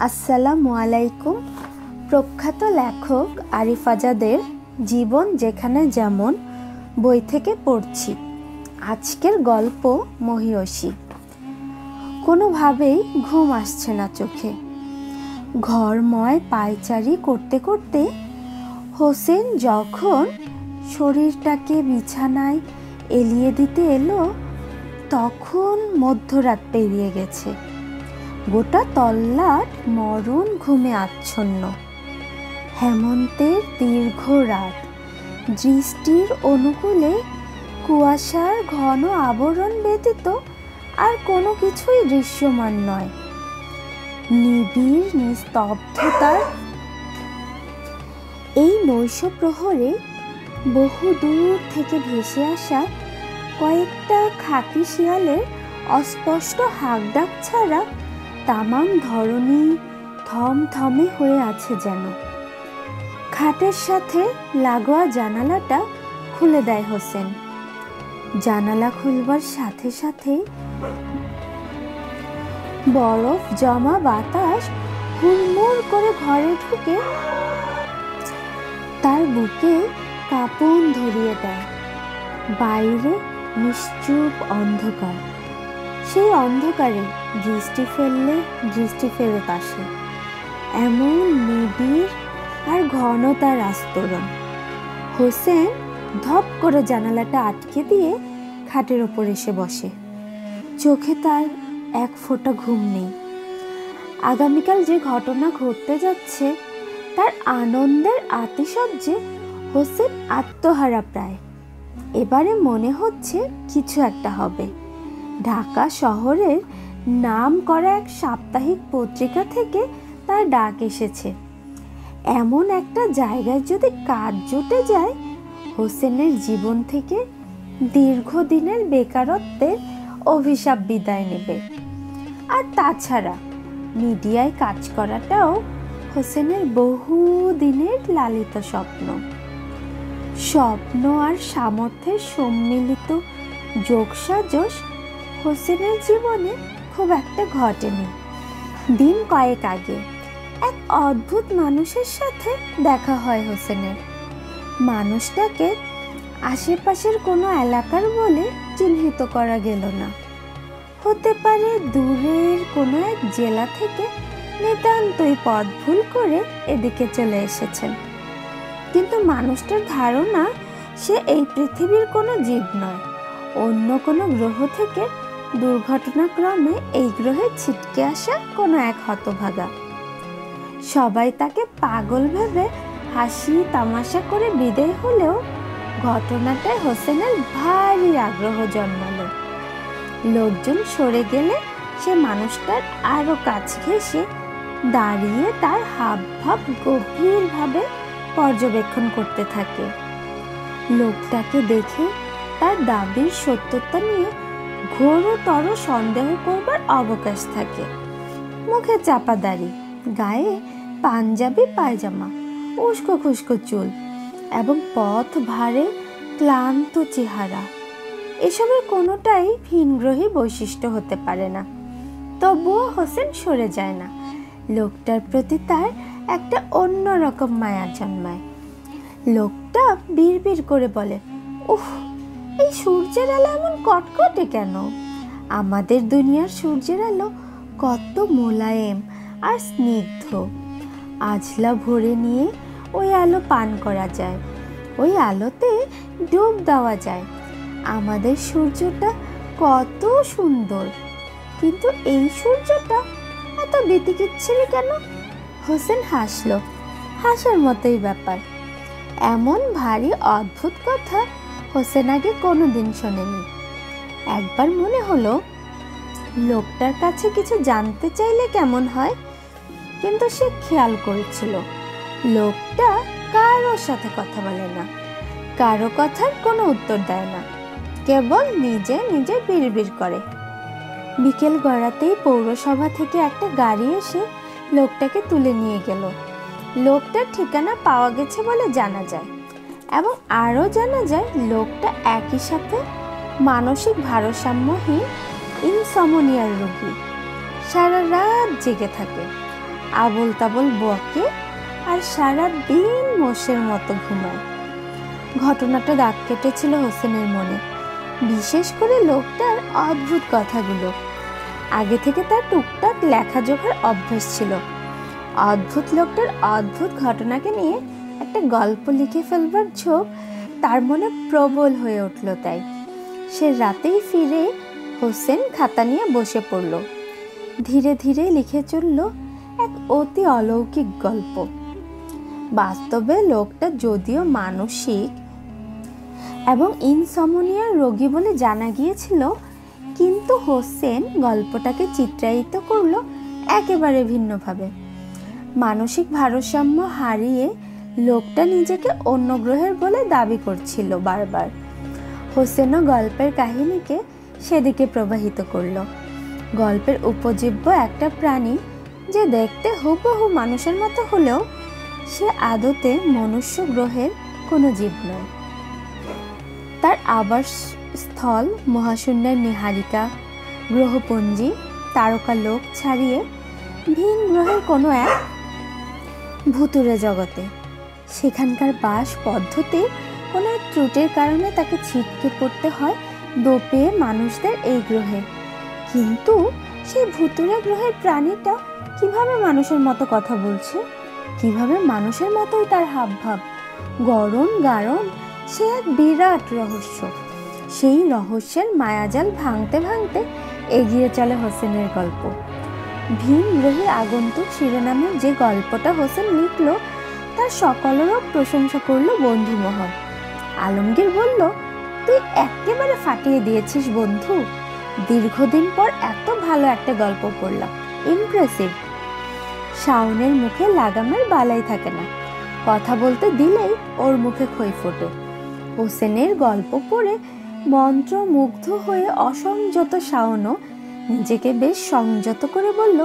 আসসালামু আলাইকুম। প্রখ্যাত লেখক আরিফ আজাদের জীবন যেখানে যেমন বই থেকে পড়ছি। আজকের গল্প মহিয়সী। কোনোভাবেই ঘুম আসছে না চোখে। ঘরময় পায়চারি করতে করতে হোসেন যখন শরীরটাকে বিছানায় এলিয়ে দিতে এলো, তখন মধ্যরাত পেরিয়ে গেছে। গোটা তল্লাট মরণ ঘুমে আচ্ছন্ন। হেমন্তের দীর্ঘ রাত, দৃষ্টির অনুকূলে কুয়াশার ঘন আবরণ ব্যতীত আর কোনো কিছুই দৃশ্যমান নয়। নিবিড় নিস্তব্ধতার এই নৈশ প্রহরে বহু দূর থেকে ভেসে আসা কয়েকটা খাকি শিয়ালের অস্পষ্ট হাঁকডাক ছাড়া তামাম ধরনী থমথমে হয়ে আছে যেন। খাটের সাথে লাগোয়া জানালাটা খুলে দেয় হোসেন। জানালা খুলবার সাথে সাথে বরফ জমা বাতাস হুড়মুড় করে ঘরে ঢুকে তার বুকে কাঁপন ধরিয়ে দেয়। বাইরে নিশ্চুপ অন্ধকার। সেই অন্ধকারে দৃষ্টি ফেরত আসে এমন নিবিড় আর ঘন তার আস্তরণ। হোসেন ধপ করে জানালাটা আটকে দিয়ে খাটের ওপর এসে বসে। চোখে তার এক ফোঁটা ঘুম নেই। আগামীকাল যে ঘটনা ঘটতে যাচ্ছে তার আনন্দের আতিশয্যে হোসেন আত্মহারা প্রায়। এবারে মনে হচ্ছে কিছু একটা হবে। ঢাকা শহরের নাম করা এক সাপ্তাহিক পত্রিকা থেকে তার ডাক এসেছে। এমন একটা জায়গায় যদি কাজ জুটে যায়, হোসেনের জীবন থেকে দীর্ঘদিনের বেকারত্বের অভিশাপ বিদায় নেবে। আর তাছাড়া মিডিয়ায় কাজ করাটাও হোসেনের বহু দিনের লালিত স্বপ্ন আর সামর্থ্যের সম্মিলিত যোগসাজশ হোসেনের জীবনে খুব একটা ঘটেনি। দিন কয়েক আগে এক অদ্ভুত মানুষের সাথে দেখা হয় হোসেনের। মানুষটাকে আশেপাশের কোনো এলাকার বলে চিহ্নিত করা গেল না। হতে পারে দূরের কোনো এক জেলা থেকে নিতান্তই পথ ভুল করে এদিকে চলে এসেছেন। কিন্তু মানুষটার ধারণা সে এই পৃথিবীর কোনো জীব নয়, অন্য কোনো গ্রহ থেকে দুর্ঘটনাক্রমে এই গ্রহে ছিটকে আসা কোনো এক হতভাগা। সবাই তাকে পাগল ভেবে হাসি তামাশা করে বিদায় হলেও ঘটনাটায় হোসেনের ভারী আগ্রহ জন্মালো। লোকজন সরে গেলে সে মানুষটার আরো কাছ ঘেঁষে দাঁড়িয়ে তার হাবভাব গভীরভাবে পর্যবেক্ষণ করতে থাকে। লোকটাকে দেখে তার দাবির সত্যতা নিয়ে ঘোরতর সন্দেহ করবার অবকাশ থাকে। মুখে চাপা দাড়ি, গায়ে পাঞ্জাবি পায়জামা, উস্কো খুস্কো চুল এবং পথ ভারে ক্লান্ত চেহারা। এসবের কোনোটাই ভিনগ্রহী বৈশিষ্ট্য হতে পারে না। তবুও হোসেন সরে যায় না। লোকটার প্রতি তার একটা অন্যরকম মায়া জন্মায়। লোকটা বিড়বিড় করে বলে, উফ, এই সূর্যের আলো এমন কটকটে কেন? আমাদের দুনিয়ার সূর্যের আলো কত মোলায়েম আর স্নিগ্ধ। আজলা ভরে নিয়ে ওই আলো পান করা যায়, ওই আলোতে ডুব দেওয়া যায়। আমাদের সূর্যটা কত সুন্দর, কিন্তু এই সূর্যটা এত বিতিকিচ্ছিরি কেন? হোসেন হাসল। হাসার মতোই ব্যাপার। এমন ভারী অদ্ভুত কথা হোসেন আগে কোনোদিন শোনেনি। একবার মনে হলো লোকটার কাছে কিছু জানতে চাইলে কেমন হয়, কিন্তু সে খেয়াল করেছিল লোকটা কারোর সাথে কথা বলে না, কারো কথার কোনো উত্তর দেয় না, কেবল নিজে নিজে বিড়বিড় করে। বিকেল গড়াতেই পৌরসভা থেকে একটা গাড়ি এসে লোকটাকে তুলে নিয়ে গেল। লোকটার ঠিকানা পাওয়া গেছে বলে জানা যায়, এবং আরও জানা যায় লোকটা একই সাথে মানসিক ভারসাম্যহীন ইনসমনিয়ার রোগী। সারা রাত জেগে থাকে, আবোল তাবোল বকে আর সারা দিন মোষের মতো ঘুমায়। ঘটনাটা দাগ কেটেছিল হোসেনের মনে, বিশেষ করে লোকটার অদ্ভুত কথাগুলো। আগে থেকে তার টুকটাক লেখাজোখার অভ্যাস ছিল। অদ্ভুত লোকটার অদ্ভুত ঘটনাকে নিয়ে একটা গল্প লিখে ফেলবার ঝোঁক তার মনে প্রবল হয়ে উঠল। তাই সে রাতেই ফিরে হোসেন খাতা নিয়ে বসে পড়ল। ধীরে ধীরে লিখে চলল এক অতি অলৌকিক গল্প। বাস্তবে লোকটা যদিও মানসিক এবং ইনসমনিয়ার রোগী বলে জানা গিয়েছিল, কিন্তু হোসেন গল্পটাকে চিত্রায়িত করল একেবারে ভিন্নভাবে। মানসিক ভারসাম্য হারিয়ে লোকটা নিজেকে অন্য গ্রহের বলে দাবি করছিল বারবার। হোসেনও গল্পের কাহিনীকে সেদিকে প্রবাহিত করল। গল্পের উপজীব্য একটা প্রাণী যে দেখতে হুবহু মানুষের মতো হলেও সে আদতে মনুষ্য গ্রহের কোনো জীব নয়। তার আবাসস্থল মহাশূন্যের নীহারিকা, গ্রহপুঞ্জি, তারকালোক ছাড়িয়ে ভিন গ্রহের কোনো এক ভুতুড়ে জগতে। সেখানকার বাস পদ্ধতির কোনো এক ত্রুটির কারণে তাকে ছিটকে পড়তে হয় দোপে মানুষদের এই গ্রহে। কিন্তু সেই ভুতুড়ে গ্রহের প্রাণীটা কিভাবে মানুষের মতো কথা বলছে, কিভাবে মানুষের মতোই তার হাবভাব, গড়ন গাড়ন, সে এক বিরাট রহস্য। সেই রহস্যের মায়াজাল ভাঙতে ভাঙতে এগিয়ে চলে হোসেনের গল্প। ভিন গ্রহে আগন্তুক শিরোনামের যে গল্পটা হোসেন লিখল তার সকলেরও প্রশংসা করলো বন্ধু মহল। আলমগীর বলল, তুই একেবারে ফাটিয়ে দিয়েছিস বন্ধু, দীর্ঘদিন পর এত ভালো একটা গল্প পড়লাম, ইমপ্রেসিভ। শাওনের মুখে লাগামের বালাই থাকে না, কথা বলতে দিলেই ওর মুখে খই ফোটে। হোসেনের গল্প পড়ে মন্ত্রমুগ্ধ হয়ে অসংযত শাওনও নিজেকে বেশ সংযত করে বলল,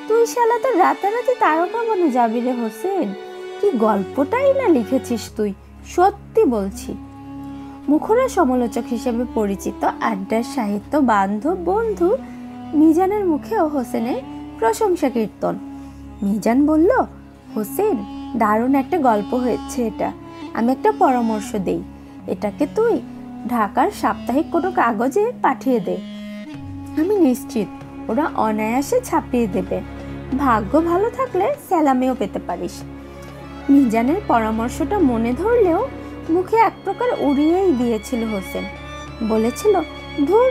তুই শালা তো রাতারাতি তারকা বনে যাবি রে হোসেন, কি গল্পটাই না লিখেছিস তুই, সত্যি বলছি। মুখরা সমালোচক হিসেবে পরিচিত আড্ডার সাহিত্য বান্ধব বন্ধু মিজানের মুখেও হোসেনের প্রশংসা কীর্তন। মিজান বলল, হোসেন দারুণ একটা গল্প হয়েছে এটা, আমি একটা পরামর্শ দেই, এটাকে তুই ঢাকার সাপ্তাহিক কোনো কাগজে পাঠিয়ে দে, আমি নিশ্চিত ওরা অনায়াসে ছাপিয়ে দেবে, ভাগ্য ভালো থাকলে স্যালামিও পেতে পারিস। মিজানের পরামর্শটা মনে ধরলেও মুখে এক প্রকার উড়িয়েই দিয়েছিল হোসেন। বলেছিল, ধুর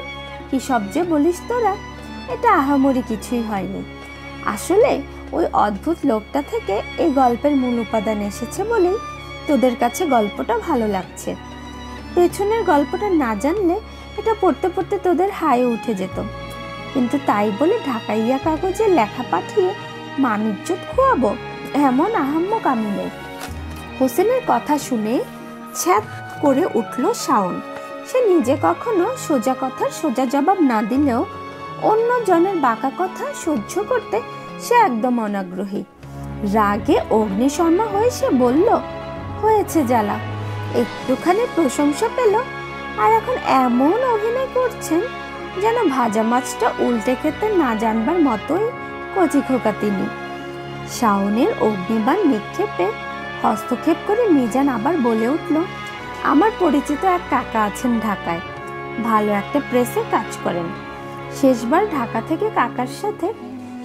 কি সব যে বলিস তোরা, এটা আহামরি কিছুই হয়নি। আসলে ওই অদ্ভুত লোকটা থেকে এই গল্পের মূল উপাদান এসেছে বলেই তোদের কাছে গল্পটা ভালো লাগছে। পেছনের গল্পটা না জানলে এটা পড়তে পড়তে তোদের হায়ে উঠে যেত, কিন্তু তাই বলে ঢাকাইয়া কাগজে লেখা পাঠিয়ে মানিজ্জত খোয়াবো এমন আহাম্মক আমি নেই। হোসেনের কথা শুনে ছ্যাত করে উঠল শাওন। সে নিজে কখনো সোজা কথার সোজা জবাব না দিলেও অন্য জনের বাঁকা কথা সহ্য করতে সে একদম অনাগ্রহী। রাগে অগ্নিশর্মা হয়ে সে বলল, হয়েছে জ্বালা, একটুখানি প্রশংসা পেল আর এখন এমন অভিনয় করছেন যেন ভাজা মাছটা উল্টে খেতে না জানবার মতোই কচি খোকা তিনি। শাওনের অগ্নিবাণ নিক্ষেপে হস্তক্ষেপ করে মিজান আবার বলে উঠল, আমার পরিচিত এক কাকা আছেন ঢাকায়, ভালো একটা প্রেসে কাজ করেন। শেষবার ঢাকা থেকে কাকার সাথে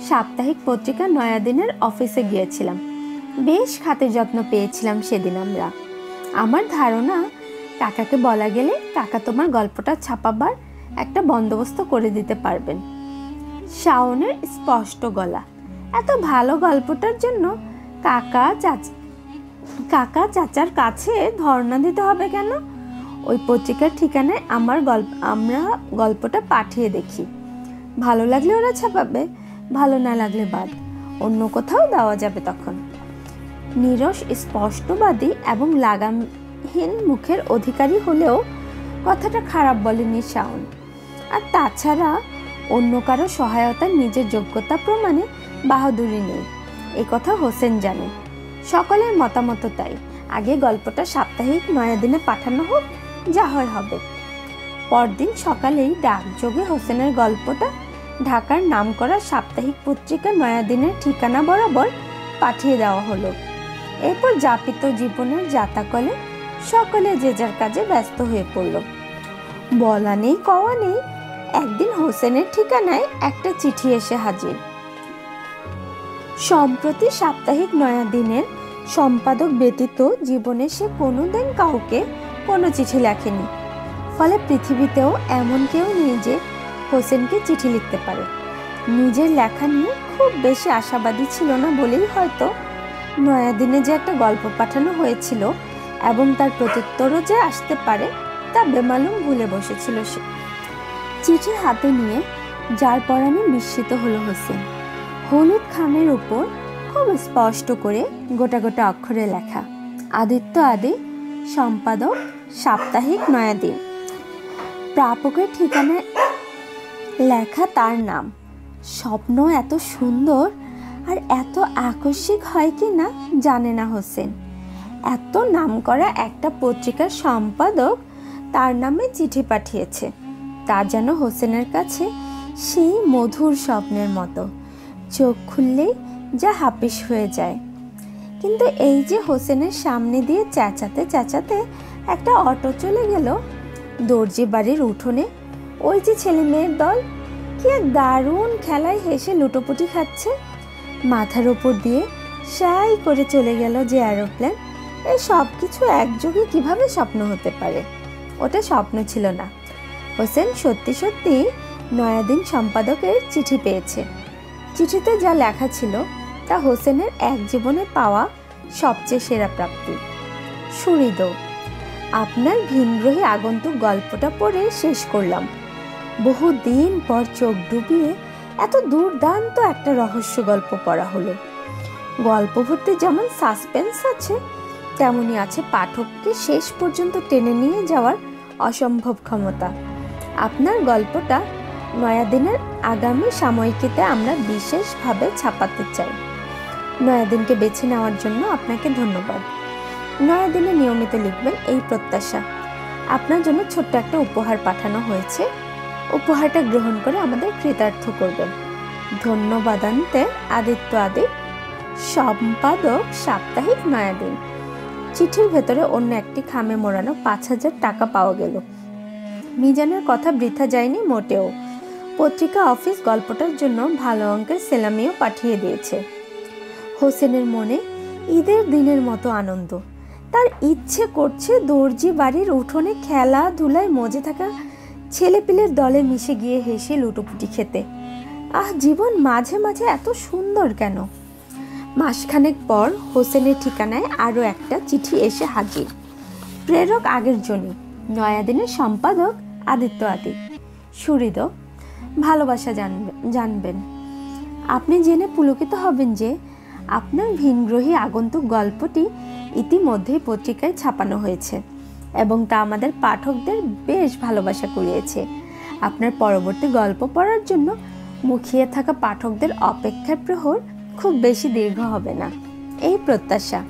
সাপ্তাহিক পত্রিকা নয়াদিনের অফিসে গিয়েছিলাম, বেশ খাতির যত্ন পেয়েছিলাম সেদিন আমরা। আমার ধারণা কাকাকে বলা গেলে কাকা তোমার গল্পটা ছাপাবার একটা বন্দোবস্ত করে দিতে পারবেন। শাওনের স্পষ্ট গলা, এত ভালো গল্পটার জন্য কাকা চাচার কাছে ধর্ণা দিতে হবে কেন? ওই পত্রিকার ঠিকানায় আমরা গল্পটা পাঠিয়ে দেখি, ভালো লাগলে ওরা ছাপাবে, ভালো না লাগলে বাদ, অন্য কোথাও দেওয়া যাবে তখন। নীরস স্পষ্টবাদী এবং লাগামহীন মুখের অধিকারী হলেও কথাটা খারাপ বলেনি শাওন। আর তাছাড়া অন্য কারো সহায়তায় নিজের যোগ্যতা প্রমাণে বাহাদুরি নেই, এ কথা হোসেন জানে। সকলের মতামত তাই, আগে গল্পটা সাপ্তাহিক নয়াদিনে পাঠানো হোক, যা হয় হবে। পরদিন সকালেই ডাকযোগে হোসেনের গল্পটা ঢাকার নামকরা সাপ্তাহিক পত্রিকা নয়াদিনের ঠিকানা বরাবর পাঠিয়ে দেওয়া হলো। এরপর যাপিত জীবনের যাতাকলে সকলে যে যার কাজে ব্যস্ত হয়ে পড়ল। বলা নেই কওয়া নেই, একদিন হোসেনের ঠিকানায় একটা চিঠি এসে হাজির। সম্প্রতি সাপ্তাহিক নয়াদিনের সম্পাদক ব্যতীত জীবনে সে কোনোদিন কাউকে কোনো চিঠি লেখেনি। ফলে পৃথিবীতেও এমন কেউ নেই যে হোসেনকে চিঠি লিখতে পারে। নিজের লেখা নিয়ে খুব বেশি আশাবাদী ছিল না বলেই হয়তো নয়াদিনে যে একটা গল্প পাঠানো হয়েছিল এবং তার প্রত্যুত্তরও যে আসতে পারে তা বেমালুম ভুলে বসেছিল সে। চিঠি হাতে নিয়ে যার পরাণে বিস্মিত হলো হোসেন। হলুদ খামের উপর খুব স্পষ্ট করে গোটা গোটা অক্ষরে লেখা, আদিত্য আদি, সম্পাদক সাপ্তাহিক নয়াদিন। প্রাপকের ঠিকানায় লেখা তার নাম। স্বপ্ন এত সুন্দর আর এত আকস্মিক হয় কি না জানে না হোসেন। এত নামকরা একটা পত্রিকার সম্পাদক তার নামে চিঠি পাঠিয়েছে, তা যেন হোসেনের কাছে সেই মধুর স্বপ্নের মতো। চোখ খুললেই যা হাপিস হয়ে যায়। কিন্তু এই যে হোসেনের সামনে দিয়ে চেঁচাতে চেঁচাতে একটা অটো চলে গেল দর্জি বাড়ির উঠোনে, ওই যে ছেলে মেয়ের দল কি এক দারুণ খেলায় হেসে লুটোপুটি খাচ্ছে। মাথার ওপর দিয়ে সাই করে চলে গেল যে এরোপ্লেন, এই সব কিছু একযোগে কিভাবে স্বপ্ন হতে পারে? ওটা স্বপ্ন ছিল না। হোসেন সত্যি সত্যি নয়াদিন সম্পাদকের চিঠি পেয়েছে। চিঠিতে যা লেখা ছিল তা হোসেনের এক জীবনে পাওয়া সবচেয়ে সেরা প্রাপ্তি। সুহৃদ, আপনার ভিনগ্রহী আগন্তুক গল্পটা পড়ে শেষ করলাম। বহুদিন পর চোখ ডুবিয়ে এত দুর্দান্ত একটা রহস্য গল্প পড়া হলো। গল্প ভর্তি যেমন সাসপেন্স আছে, তেমনি আছে পাঠককে শেষ পর্যন্ত টেনে নিয়ে যাওয়ার অসম্ভব ক্ষমতা। আপনার গল্পটা নয়াদিনের আগামী সাময়িকীতে আমরা বিশেষভাবে ছাপাতে চাই। নয়াদিনকে বেছে নেওয়ার জন্য আপনাকে ধন্যবাদ। নয়াদিনে নিয়মিত লিখবেন এই প্রত্যাশা। আপনার জন্য ছোট্ট একটা উপহার পাঠানো হয়েছে। উপহারটা গ্রহণ করে আমাদের কৃতার্থ করবেন। ধন্যবাদান্তে আদিত্য আদি, সম্পাদক সাপ্তাহিক নয়াদিন। চিঠির ভেতরে অন্য একটি খামে মোড়ানো 5,000 টাকা পাওয়া গেল। মিজানের কথা বৃথা যায়নি মোটেও। পত্রিকা অফিস গল্পটার জন্য ভালো অঙ্কের সেলামিও পাঠিয়ে দিয়েছে। হোসেনের মনে ঈদের দিনের মতো আনন্দ। তার ইচ্ছে করছে দর্জি বাড়ির উঠোনে খেলাধুলায় মজে থাকা ছেলেপিলের দলে মিশে গিয়ে হেসে লুটোপুটি খেতে। জীবন মাঝে মাঝে এত সুন্দর কেন? মাসখানেক পর হোসেনের ঠিকানায় আরও একটা চিঠি এসে হাজির। প্রেরক আগের জনই, নয়াদিনের সম্পাদক আদিত্য আদি। সুহৃদ, ভালোবাসা জানবেন। আপনি জেনে পুলকিত হবেন যে আপনার ভিনগ্রহী আগন্তুক গল্পটি ইতিমধ্যেই পত্রিকায় ছাপানো হয়েছে এবং তা আমাদের পাঠকদের বেশ ভালোবাসা কুড়িয়েছে। আপনার পরবর্তী গল্প পড়ার জন্য মুখিয়ে থাকা পাঠকদের অপেক্ষার প্রহর খুব বেশি দীর্ঘ হবে না, এই প্রত্যাশা।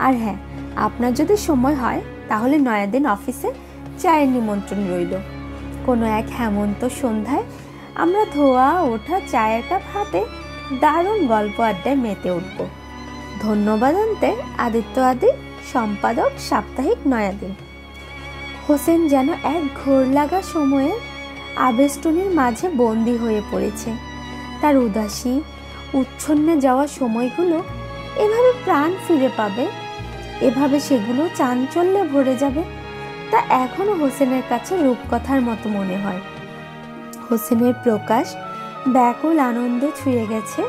আর হ্যাঁ, আপনার যদি সময় হয় তাহলে নয়াদিন অফিসে চায়ের নিমন্ত্রণ রইল। কোনো এক হেমন্ত সন্ধ্যায় আমরা ধোয়া ওঠা চায়ের কাপ হাতে দারুণ গল্প আড্ডায় মেতে উঠব। ধন্যবাদান্তে আদিত্য আদি, সম্পাদক সাপ্তাহিক নয়াদিন। হোসেন যেন এক ঘোর লাগা সময়ের আবেষ্টনীর মাঝে বন্দী হয়ে পড়েছে। তার উদাসী উচ্ছন্নে যাওয়া সময়গুলো এভাবে প্রাণ ফিরে পাবে, এভাবে সেগুলো চাঞ্চল্যে ভরে যাবে, তা এখনো হোসেনের কাছে রূপকথার মতো মনে হয়। হোসেনের প্রকাশ ব্যাকুল আনন্দে ছুঁয়ে গেছে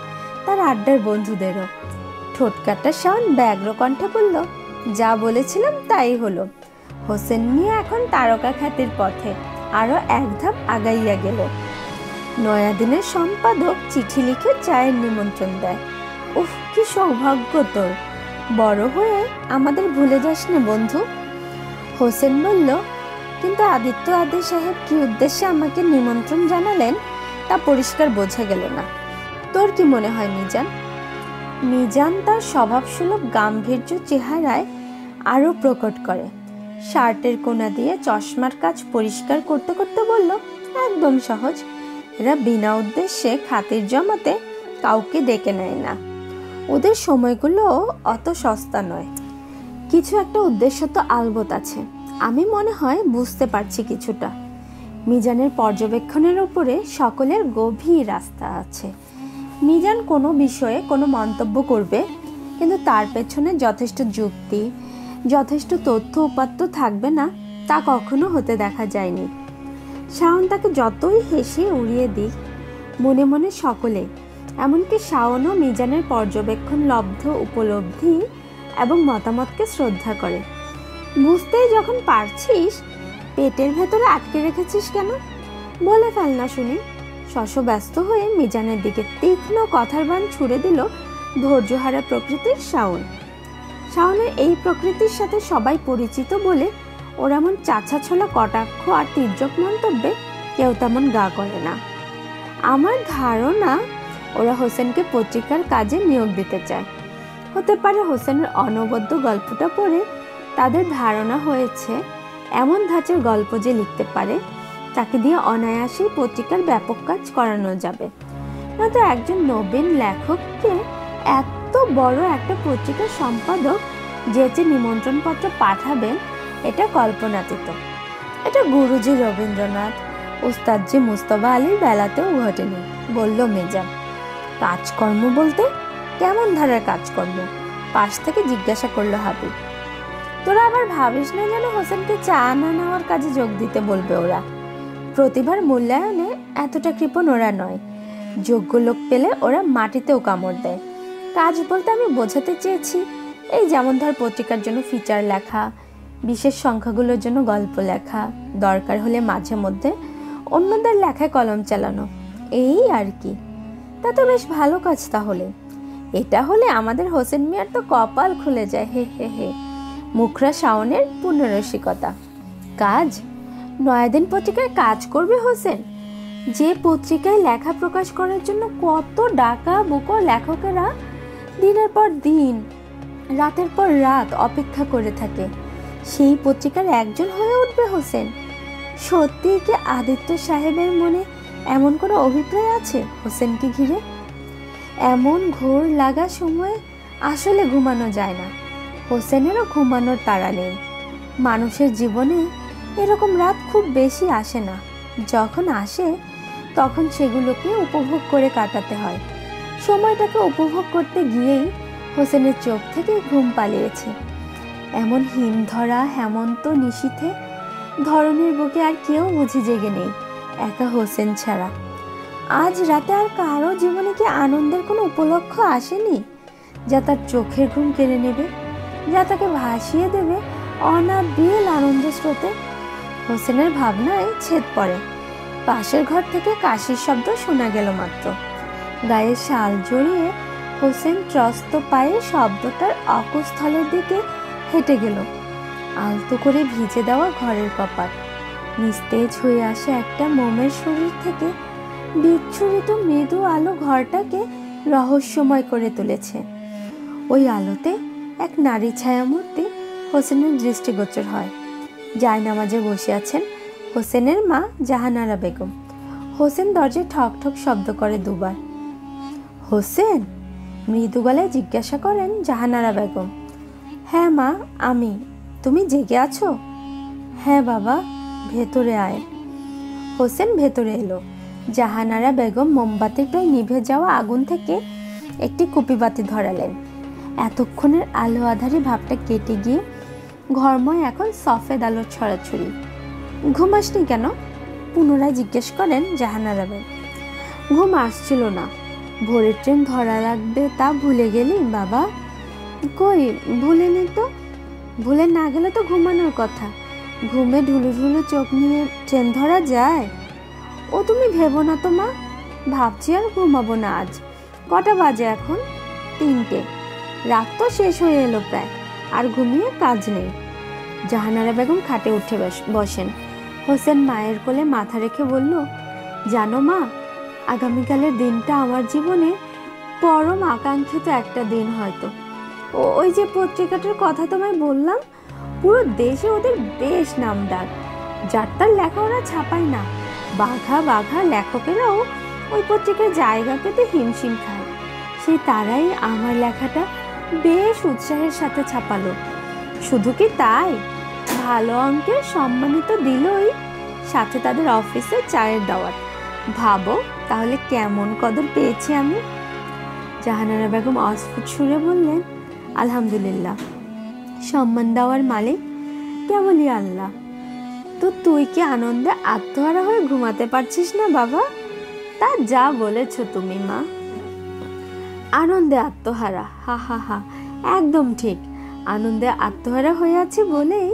তার আড্ডার বন্ধুদেরও। ঠোঁটকাটা শাওন ব্যগ্র কণ্ঠে বলল, যা বলেছিলাম তাই হলো। হোসেন মিয়া এখন তারকা খ্যাতির পথে আরো এক ধাপ আগাইয়া গেল। নয়াদিনের সম্পাদক চিঠি লিখে চায়ের নিমন্ত্রণ দেয়। উফ, কি সৌভাগ্য তোর! বড় হয়ে আমাদের ভুলে যাস না বন্ধু। হোসেন বলল, কিন্তু আদিত্য আদি সাহেব কি উদ্দেশ্যে আমাকে নিমন্ত্রণ জানালেন তা পরিষ্কার বোঝা গেল না। তোর কি মনে হয় মিজান? মিজান তার স্বভাবসুলভ গাম্ভীর্য চেহারায় আরো প্রকট করে। শার্টের কোনা দিয়ে চশমার কাজ পরিষ্কার করতে করতে বলল, একদম সহজ। এরা বিনা উদ্দেশ্যে খাতির জমাতে কাউকে ডেকে নেয় না। ওদের সময়গুলো অত সস্তা নয়। কিছু একটা উদ্দেশ্য তো আলবত আছে। আমি মনে হয় বুঝতে পারছি কিছুটা। মিজানের পর্যবেক্ষণের উপরে সকলের গভীর আস্থা আছে। মিজান কোনো বিষয়ে কোনো মন্তব্য করবে, কিন্তু তার পেছনে যথেষ্ট যুক্তি, যথেষ্ট তথ্য উপাত্ত থাকবে না, তা কখনো হতে দেখা যায়নি। শাওন তাকে যতই হেসে উড়িয়ে দিক, মনে মনে সকলে, এমনকি শাওনও মিজানের পর্যবেক্ষণ লব্ধ উপলব্ধি এবং মতামতকে শ্রদ্ধা করে। বুঝতেই যখন পারছিস, পেটের ভেতরে আটকে রেখেছিস কেন? বলে ফেল না শুনি। শশব্যস্ত হয়ে মিজানের দিকে তীক্ষ্ণ কথার বাণ ছুড়ে দিল ধৈর্যহারা প্রকৃতির শাওন। শাওনের এই প্রকৃতির সাথে সবাই পরিচিত বলে ওর এমন চাছা ছোলা কটাক্ষ আর তির্যক মন্তব্যে কেউ তেমন গা করে না। আমার ধারণা ওরা হোসেনকে পত্রিকার কাজে নিয়োগ দিতে চায়। হতে পারে হোসেনের অনবদ্য গল্পটা পড়ে তাদের ধারণা হয়েছে এমন ধাঁচের গল্প যে লিখতে পারে, তাকে দিয়ে অনায়াসেই পত্রিকার ব্যাপক কাজ করানো যাবে। নয়তো একজন নবীন লেখককে এত বড় একটা পত্রিকার সম্পাদক যে নিমন্ত্রণপত্র পাঠাবেন, এটা কল্পনাতীত। এটা গুরুজি রবীন্দ্রনাথ, উস্তাদজি মুস্তফা আলীর বেলাতেও ঘটেনি, বলল মিজান। কাজকর্ম বলতে কেমন ধারার কাজকর্ম? পাশ থেকে জিজ্ঞাসা করলো হাবিব। তোরা আবার ভাবিস না যেন হোসেনকে চা না নেওয়ার কাজে যোগ দিতে বলবে ওরা। প্রতিভার মূল্যায়নে এতটা কৃপণ ওরা নয়। যোগ্য লোক পেলে ওরা মাটিতেও কামড় দেয়। কাজ বলতে আমি বোঝাতে চেয়েছি, এই যেমন ধর পত্রিকার জন্য ফিচার লেখা, বিশেষ সংখ্যাগুলোর জন্য গল্প লেখা, দরকার হলে মাঝে মধ্যে অন্যদের লেখায় কলম চালানো, এই আর কি। তা তো বেশ ভালো কাজ তাহলে। এটা হলে আমাদের হোসেন মিয়ার তো কপাল খুলে যায়। হে হে হে। মুখরা শাওনের পূর্ণরসিকতা। কাজ? নয়াদিন পত্রিকায় কাজ করবে হোসেন? যে পত্রিকায় লেখা প্রকাশ করার জন্য কত ডাকা বুকো লেখকেরা দিনের পর দিন, রাতের পর রাত অপেক্ষা করে থাকে, সেই পত্রিকার একজন হয়ে উঠবে হোসেন? সত্যি কি আদিত্য সাহেবের মনে এমন কোনো অভিপ্রায় আছে হোসেনকে ঘিরে? এমন ঘোর লাগা সময়ে আসলে ঘুমানো যায় না। হোসেনেরও ঘুমানোর তাড়া নেই। মানুষের জীবনে এরকম রাত খুব বেশি আসে না। যখন আসে তখন সেগুলোকে উপভোগ করে কাটাতে হয়। সময়টাকে উপভোগ করতে গিয়েই হোসেনের চোখ থেকে ঘুম পালিয়েছে। এমন হিমধরা হেমন্ত নিশীথে ধরনের বুকে আর কেউ বুঝি জেগে নেই, একা হোসেন ছাড়া। আজ রাতে আর কারো জীবনে কি আনন্দের কোনো উপলক্ষ আসেনি যা তার চোখের ঘুম কেড়ে নেবে, যা তাকে ভাসিয়ে দেবে অনাবিল আনন্দ স্রোতে? হোসেনের ভাবনায় ছেদ পড়ে। পাশের ঘর থেকে কাশির শব্দ শোনা গেল মাত্র। গায়ে শাল জড়িয়ে হোসেন ত্রস্ত পায়ে শব্দটার অকুস্থলের দিকে হেঁটে গেল। আলতো করে ভিজে দেওয়া ঘরের কপাট, নিস্তেজ হয়ে আসে একটা মোমের শরীর থেকে বিচ্ছুরিত মৃদু আলো ঘরটাকে রহস্যময় করে তুলেছে। ওই আলোতে এক নারী ছায়ামূর্তি হোসেনের দৃষ্টিগোচর হয়। জায়নামাজে বসে আছেন হোসেনের মা জাহানারা বেগম। হোসেন দরজায় ঠক ঠক শব্দ করে দুবার। হোসেন? মৃদু গলায় জিজ্ঞাসা করেন জাহানারা বেগম। হ্যাঁ মা, আমি। তুমি জেগে আছো? হ্যাঁ বাবা, ভেতরে আয়। হোসেন ভেতরে এলো। জাহানারা বেগম মোমবাতির প্রায় নিভে যাওয়া আগুন থেকে একটি কুপিবাতি ধরালেন। এতক্ষণের আলো আধারি ভাবটা কেটে গিয়ে ঘরময় এখন সফেদ আলোর ছড়াছড়ি। ঘুমাসনি কেন? পুনরায় জিজ্ঞেস করেন জাহানারা বেগম। ঘুম আসছিল না। ভোরের ট্রেন ধরা লাগবে তা ভুলে গেলি বাবা? কই, ভুলেনি তো। ভুলে না গেলে তো ঘুমানোর কথা। ঘুমে ঢুলু ঢুলু চোখ নিয়ে ট্রেন ধরা যায়? ও তুমি ভেবো না তো মা, ভাবছি আর ঘুমাবো না আজ। কটা বাজে এখন? 3টে। রাত তো শেষ হয়ে এলো প্রায়, আর ঘুমিয়ে কাজ নেই। জাহানারা বেগম খাটে উঠে বসেন। হোসেন মায়ের কোলে মাথা রেখে বলল, জানো মা, আগামীকালের দিনটা আমার জীবনে পরম আকাঙ্ক্ষিত একটা দিন হয়তো। ওই যে পত্রিকাটার কথা তোমায় বললাম, পুরো দেশে ওদের বেশ নাম ডাক। যার তার লেখা ওরা ছাপায় না, বাঘা বাঘা লেখকেরাও ওই পত্রিকায় জায়গা পেতে হিমশিম খায়। সেই তারাই আমার লেখাটা বেশ উৎসাহের সাথে ছাপালো। শুধু কি তাই, ভালো অঙ্কের সম্মানিত দিলই, সাথে তাদের অফিসে চায়ের দাওয়াত। ভাবো তাহলে কেমন কদর পেয়েছি আমি। জাহানারা বেগম অস্ফুট সুরে বললেন, আলহামদুলিল্লাহ, সম্মান দেওয়ার মালিক কেবলই আল্লাহ। তো তুই কি আনন্দে আত্মহারা হয়ে ঘুমাতে পারছিস না বাবা? তা যা বলেছ তুমি মা। আনন্দে আত্মহারা? হা হা হা, একদম ঠিক। আনন্দে আত্মহারা হয়ে আছি বলেই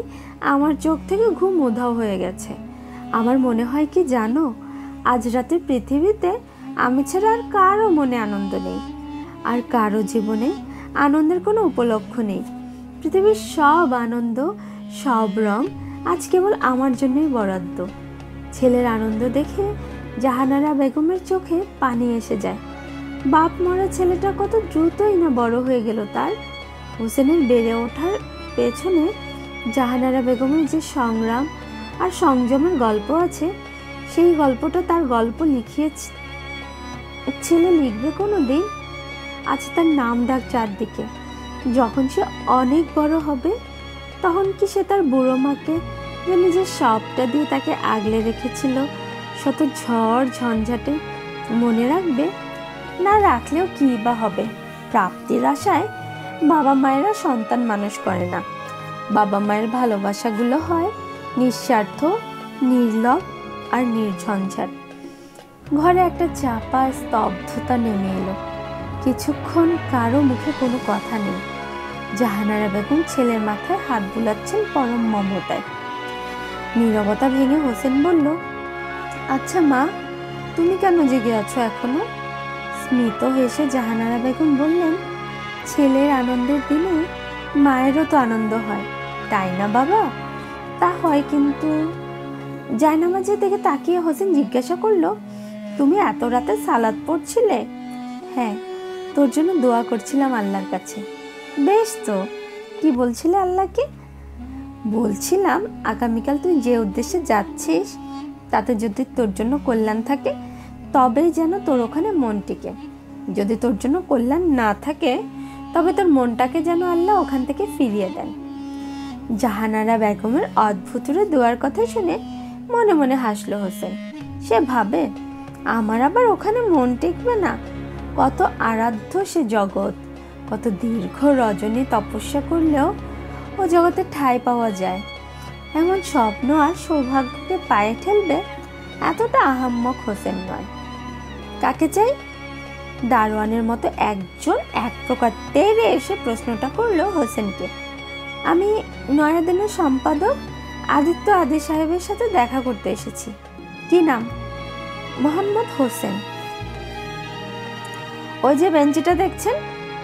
আমার চোখ থেকে ঘুম উধাও হয়ে গেছে। আমার মনে হয় কি জানো, আজ রাতে পৃথিবীতে আমি ছাড়া আর কারো মনে আনন্দ নেই, আর কারো জীবনে আনন্দের কোনো উপলক্ষ নেই। পৃথিবীর সব আনন্দ, সব রং আজ কেবল আমার জন্যই বরাদ্দ। ছেলের আনন্দ দেখে জাহানারা বেগমের চোখে পানি এসে যায়। বাপ মরা ছেলেটা কত দ্রুতই না বড় হয়ে গেল তার। হোসেনের বেড়ে ওঠার পেছনে জাহানারা বেগমের যে সংগ্রাম আর সংযমের গল্প আছে, সেই গল্পটা তার গল্প লিখিয়ে ছেলে লিখবে কোনো দিন। আছে তার নাম ডাক চারদিকে। যখন সে অনেক বড় হবে, তখন কি সে তার বুড়ো মাকে, যে নিজের সবটা দিয়ে তাকে আগলে রেখেছিল, শত ঝড় ঝঞ্ঝাটে মনে রাখবে? না রাখলেও কি বা হবে? প্রাপ্তির আশায় বাবা মায়েরা সন্তান মানুষ করে না। বাবা মায়ের ভালোবাসাগুলো হয় নিঃস্বার্থ, নির্লভ আর নির্ঝঞ্ঝাট। ঘরে একটা চাপা স্তব্ধতা নেমে এলো। কিছুক্ষণ কারো মুখে কোনো কথা নেই। জাহানারা বেগম ছেলের মাথায় হাত বুলাচ্ছেন পরম মমতায়। নীরবতা ভেঙে হোসেন বলল, আচ্ছা মা, তুমি কেন জেগে আছো এখনো? স্মিত হেসে জাহানারা বেগম বললেন, ছেলের আনন্দের দিনে মায়েরও তো আনন্দ হয়, তাই না বাবা? তা হয়, কিন্তু জায়নামাজের দিকে তাকিয়ে হোসেন জিজ্ঞাসা করলো, তুমি এত রাতে সালাত পড়ছিলে? হ্যাঁ, তোর জন্য দোয়া করছিলাম আল্লাহর কাছে। বেশ তো, কি বলছিলে আল্লাহকে? বলছিলাম আগামীকাল তুই যে উদ্দেশ্যে যাচ্ছিস তাতে যদি তোর জন্য কল্যাণ থাকে তবেই যেন তোর ওখানে মন টিকে। যদি তোর জন্য কল্যাণ না থাকে তবে তোর মনটাকে যেন আল্লাহ ওখান থেকে ফিরিয়ে দেন। জাহানারা বেগমের অদ্ভুত দোয়ার কথা শুনে মনে মনে হাসলো হোসেন। সে ভাবে, আমার আবার ওখানে মন টিকবে না? কত আরাধ্য সে জগৎ, কত দীর্ঘ রজনী তপস্যা করলেও ও জগতে ঠাঁই পাওয়া যায়। এমন স্বপ্ন আর সৌভাগ্যকে পায়ে ঠেলবে এতটা আহাম্মক হোসেন নয়। কাকে চাই? দারোয়ানের মতো একজন এক প্রকার তেড়ে এসে প্রশ্নটা করলো হোসেনকে। আমি নয়াদিনের সম্পাদক আদিত্য আদি সাহেবের সাথে দেখা করতে এসেছি। কি নাম? মোহাম্মদ হোসেন। ওই যে বেঞ্চিটা দেখছেন,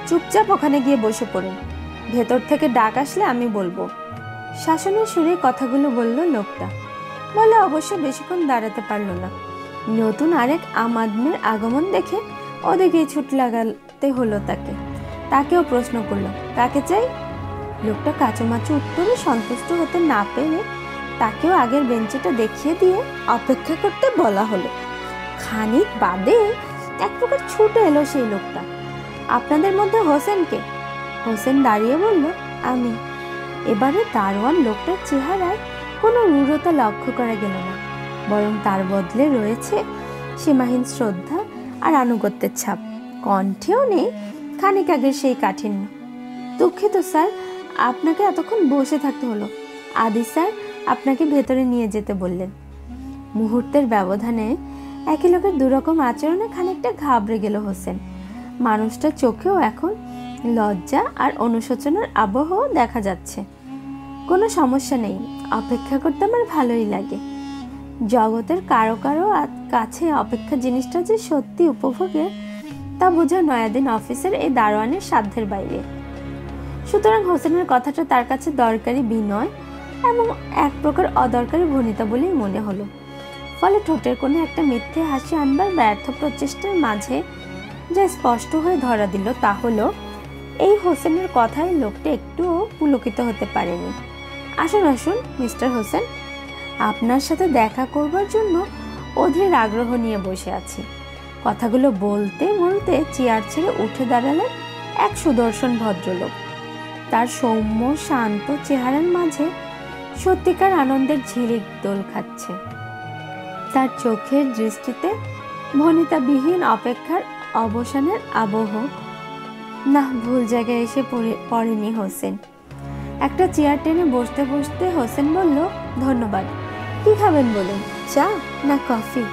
চুপচাপ ওখানে গিয়ে বসে পড়ুন। ভেতর থেকে ডাক আসলে আমি বলবো। শাসনের সুরে কথাগুলো বলল লোকটা। বলে অবশ্য বেশিক্ষণ দাঁড়াতে পারল না। নতুন আরেক আমাদমের আগমন দেখে ওদিকেই ছুট লাগাতে হলো তাকে। তাকেও প্রশ্ন করলো, কাকে চাই? লোকটা কাচুমাচু উত্তরে সন্তুষ্ট হতে না পেরে তাকেও আগের বেঞ্চিটা দেখিয়ে দিয়ে অপেক্ষা করতে বলা হলো। খানিক বাদে এক প্রকার ছুটে এলো সেই লোকটা। আপনাদের মধ্যে হোসেনকে? হোসেন দাঁড়িয়ে বলল, আমি। এবারে দারোয়ান লোকটার চেহারায় কোনো রূঢ়তা লক্ষ্য করা গেল না, বরং তার বদলে রয়েছে সীমাহীন শ্রদ্ধা আর আনুগত্যের ছাপ। কণ্ঠেও নেই খানিক আগের সেই কাঠিন্য। দুঃখিত স্যার, আপনাকে এতক্ষণ বসে থাকতে হলো। আদি স্যার আপনাকে ভেতরে নিয়ে যেতে বললেন। মুহূর্তের ব্যবধানে একই লোকের দুরকম আচরণে খানিকটা ঘাবড়ে গেল হোসেন। মানুষটার চোখেও এখন লজ্জা আর অনুশোচনার আবহ দেখা যাচ্ছে। কোনো সমস্যা নেই, অপেক্ষা করতে আমার ভালোই লাগে। জগতের কারো কারো কাছে অপেক্ষা জিনিসটা যে সত্যি উপভোগের তা বোঝা নয়াদিন অফিসের এই দারোয়ানের সাধ্যের বাইরে। সুতরাং হোসেনের কথাটা তার কাছে দরকারি বিনয় এবং এক প্রকার অদরকারি ভনিতা বলেই মনে হলো। ফলে ঠোঁটের কোণে একটা মিথ্যে হাসি আনবার ব্যর্থ প্রচেষ্টার মাঝে যা স্পষ্ট হয়ে ধরা দিল তা হলো, এই হোসেনের কথায় লোকটা একটুও পুলকিত হতে পারেনি। আসুন আসুন মিস্টার হোসেন, আপনার সাথে দেখা করবার জন্য অধীর আগ্রহ নিয়ে বসে আছি। কথাগুলো বলতে বলতে চেয়ার ছেড়ে উঠে দাঁড়ালেন এক সুদর্শন ভদ্রলোক। তার সৌম্য শান্ত চেহারার মাঝে সত্যিকার আনন্দের ঝিলিক দোল খাচ্ছে। তার চোখের দৃষ্টিতে ভনিতাবিহীন অপেক্ষার অবসানের আবহ। না, ভুল জায়গায় এসে পড়েনি হোসেন। একটা চেয়ার টেনে বসতে বসতে হোসেন বলল, ধন্যবাদ। কি খাবেন বলুন? চা না কফি?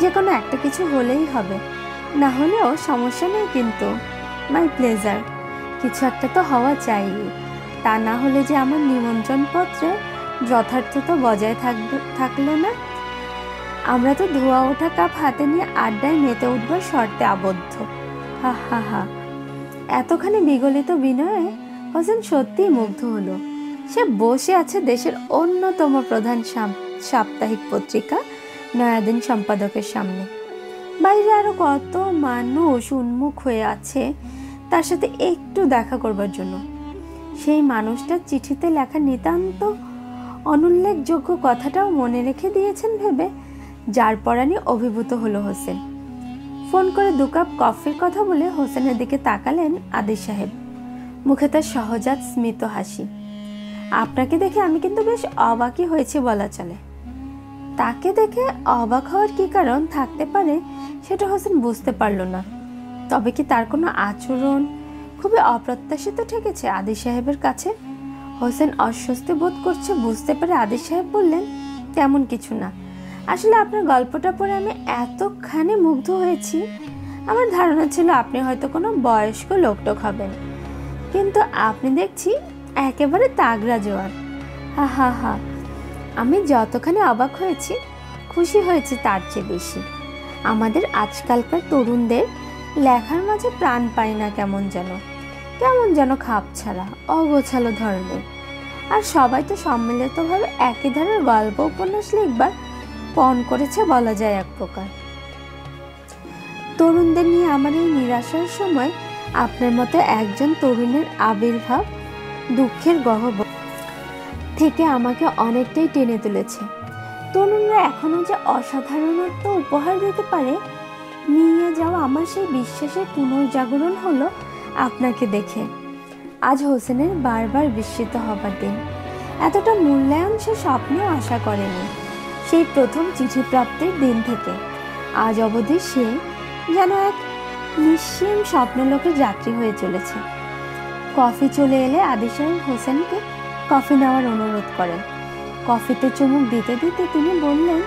যে কোনো একটা কিছু হলেই হবে। না হলেও সমস্যা নেই, কিন্তু মাই প্লেজার। কিছু একটা তো হওয়া চাই, তা না হলে যে আমার নিমন্ত্রণ পত্রে যথার্থতা বজায় থাকলো না। আমরা তো ধোয়া ওঠা কাপ হাতে নিয়ে আড্ডায় মেতে উঠবার শর্তে আবদ্ধ। হা হা হা। এতখানি বিগলিত বিনয়ে হোসেন সত্যিই মুগ্ধ হলো। সে বসে আছে দেশের অন্যতম প্রধান সাপ্তাহিক পত্রিকা নয়াদিন সম্পাদকের সামনে। বাইরে আরো কত মানুষ উন্মুখ হয়ে আছে তার সাথে একটু দেখা করবার জন্য। সেই মানুষটার চিঠিতে লেখা নিতান্ত অনুল্লেখযোগ্য কথাটাও মনে রেখে দিয়েছেন ভেবে যার পরানি অভিভূত হলো হোসেন। ফোন করে 2 কাপ কফির কথা বলে হোসেনের দিকে তাকালেন আদিল সাহেব। মুখে তার সহজাত স্মিত হাসি। আপনাকে দেখে আমি কিন্তু বেশ অবাকই হয়েছি বলা চলে। তাকে দেখে অবাক হওয়ার কি কারণ থাকতে পারে সেটা হোসেন বুঝতে পারল না। তবে কি তার কোনো আচরণ খুবই অপ্রত্যাশিত ঠেকেছে আদিল সাহেবের কাছে? হোসেন অস্বস্তি বোধ করছে বুঝতে পেরে আদিল সাহেব বললেন, তেমন কিছু না। আসলে আপনার গল্পটা পড়ে আমি এতখানি মুগ্ধ হয়েছি, আমার ধারণা ছিল আপনি হয়তো কোনো বয়স্ক লোকটোক হবেন, কিন্তু আপনি দেখছি একেবারে তাগড়া জোয়ান। হা হা হা। আমি যতখানি অবাক হয়েছি, খুশি হয়েছি তার চেয়ে বেশি। আমাদের আজকালকার তরুণদের লেখার মাঝে প্রাণ পায় না, কেমন যেন খাপ ছাড়া অগোছালো ধরনের। আর সবাই তো সম্মিলিতভাবে একই ধরনের গল্প উপন্যাস লিখবার পণ করেছে বলা যায় এক প্রকার। তরুণদের নিয়ে আমার এই নিরাশার সময় আপনার মতো একজন তরুণের আবির্ভাব দুঃখের গহ্বর থেকে আমাকে অনেকটাই টেনে তুলেছে। তরুণরা এখনো যে অসাধারণত্ব উপহার দিতে পারে নিয়ে যাওয়া আমার সেই বিশ্বাসের পুনর্জাগরণ হলো আপনাকে দেখে। আজ হোসেনের বারবার বিস্মিত হবার দিন। এতটা মূল্যায়ন সে স্বপ্নেও আশা করেনি সেই প্রথম চিঠি প্রাপ্তির দিন থেকে। আজ অবধি সে যেন এক নিঃসীম স্বপ্নলোকের যাত্রী হয়ে চলেছে। কফি চলে এলে আদিল সাহেব হোসেনকে কফি নেওয়ার অনুরোধ করেন। কফিতে চুমুক দিতে দিতে তিনি বললেন,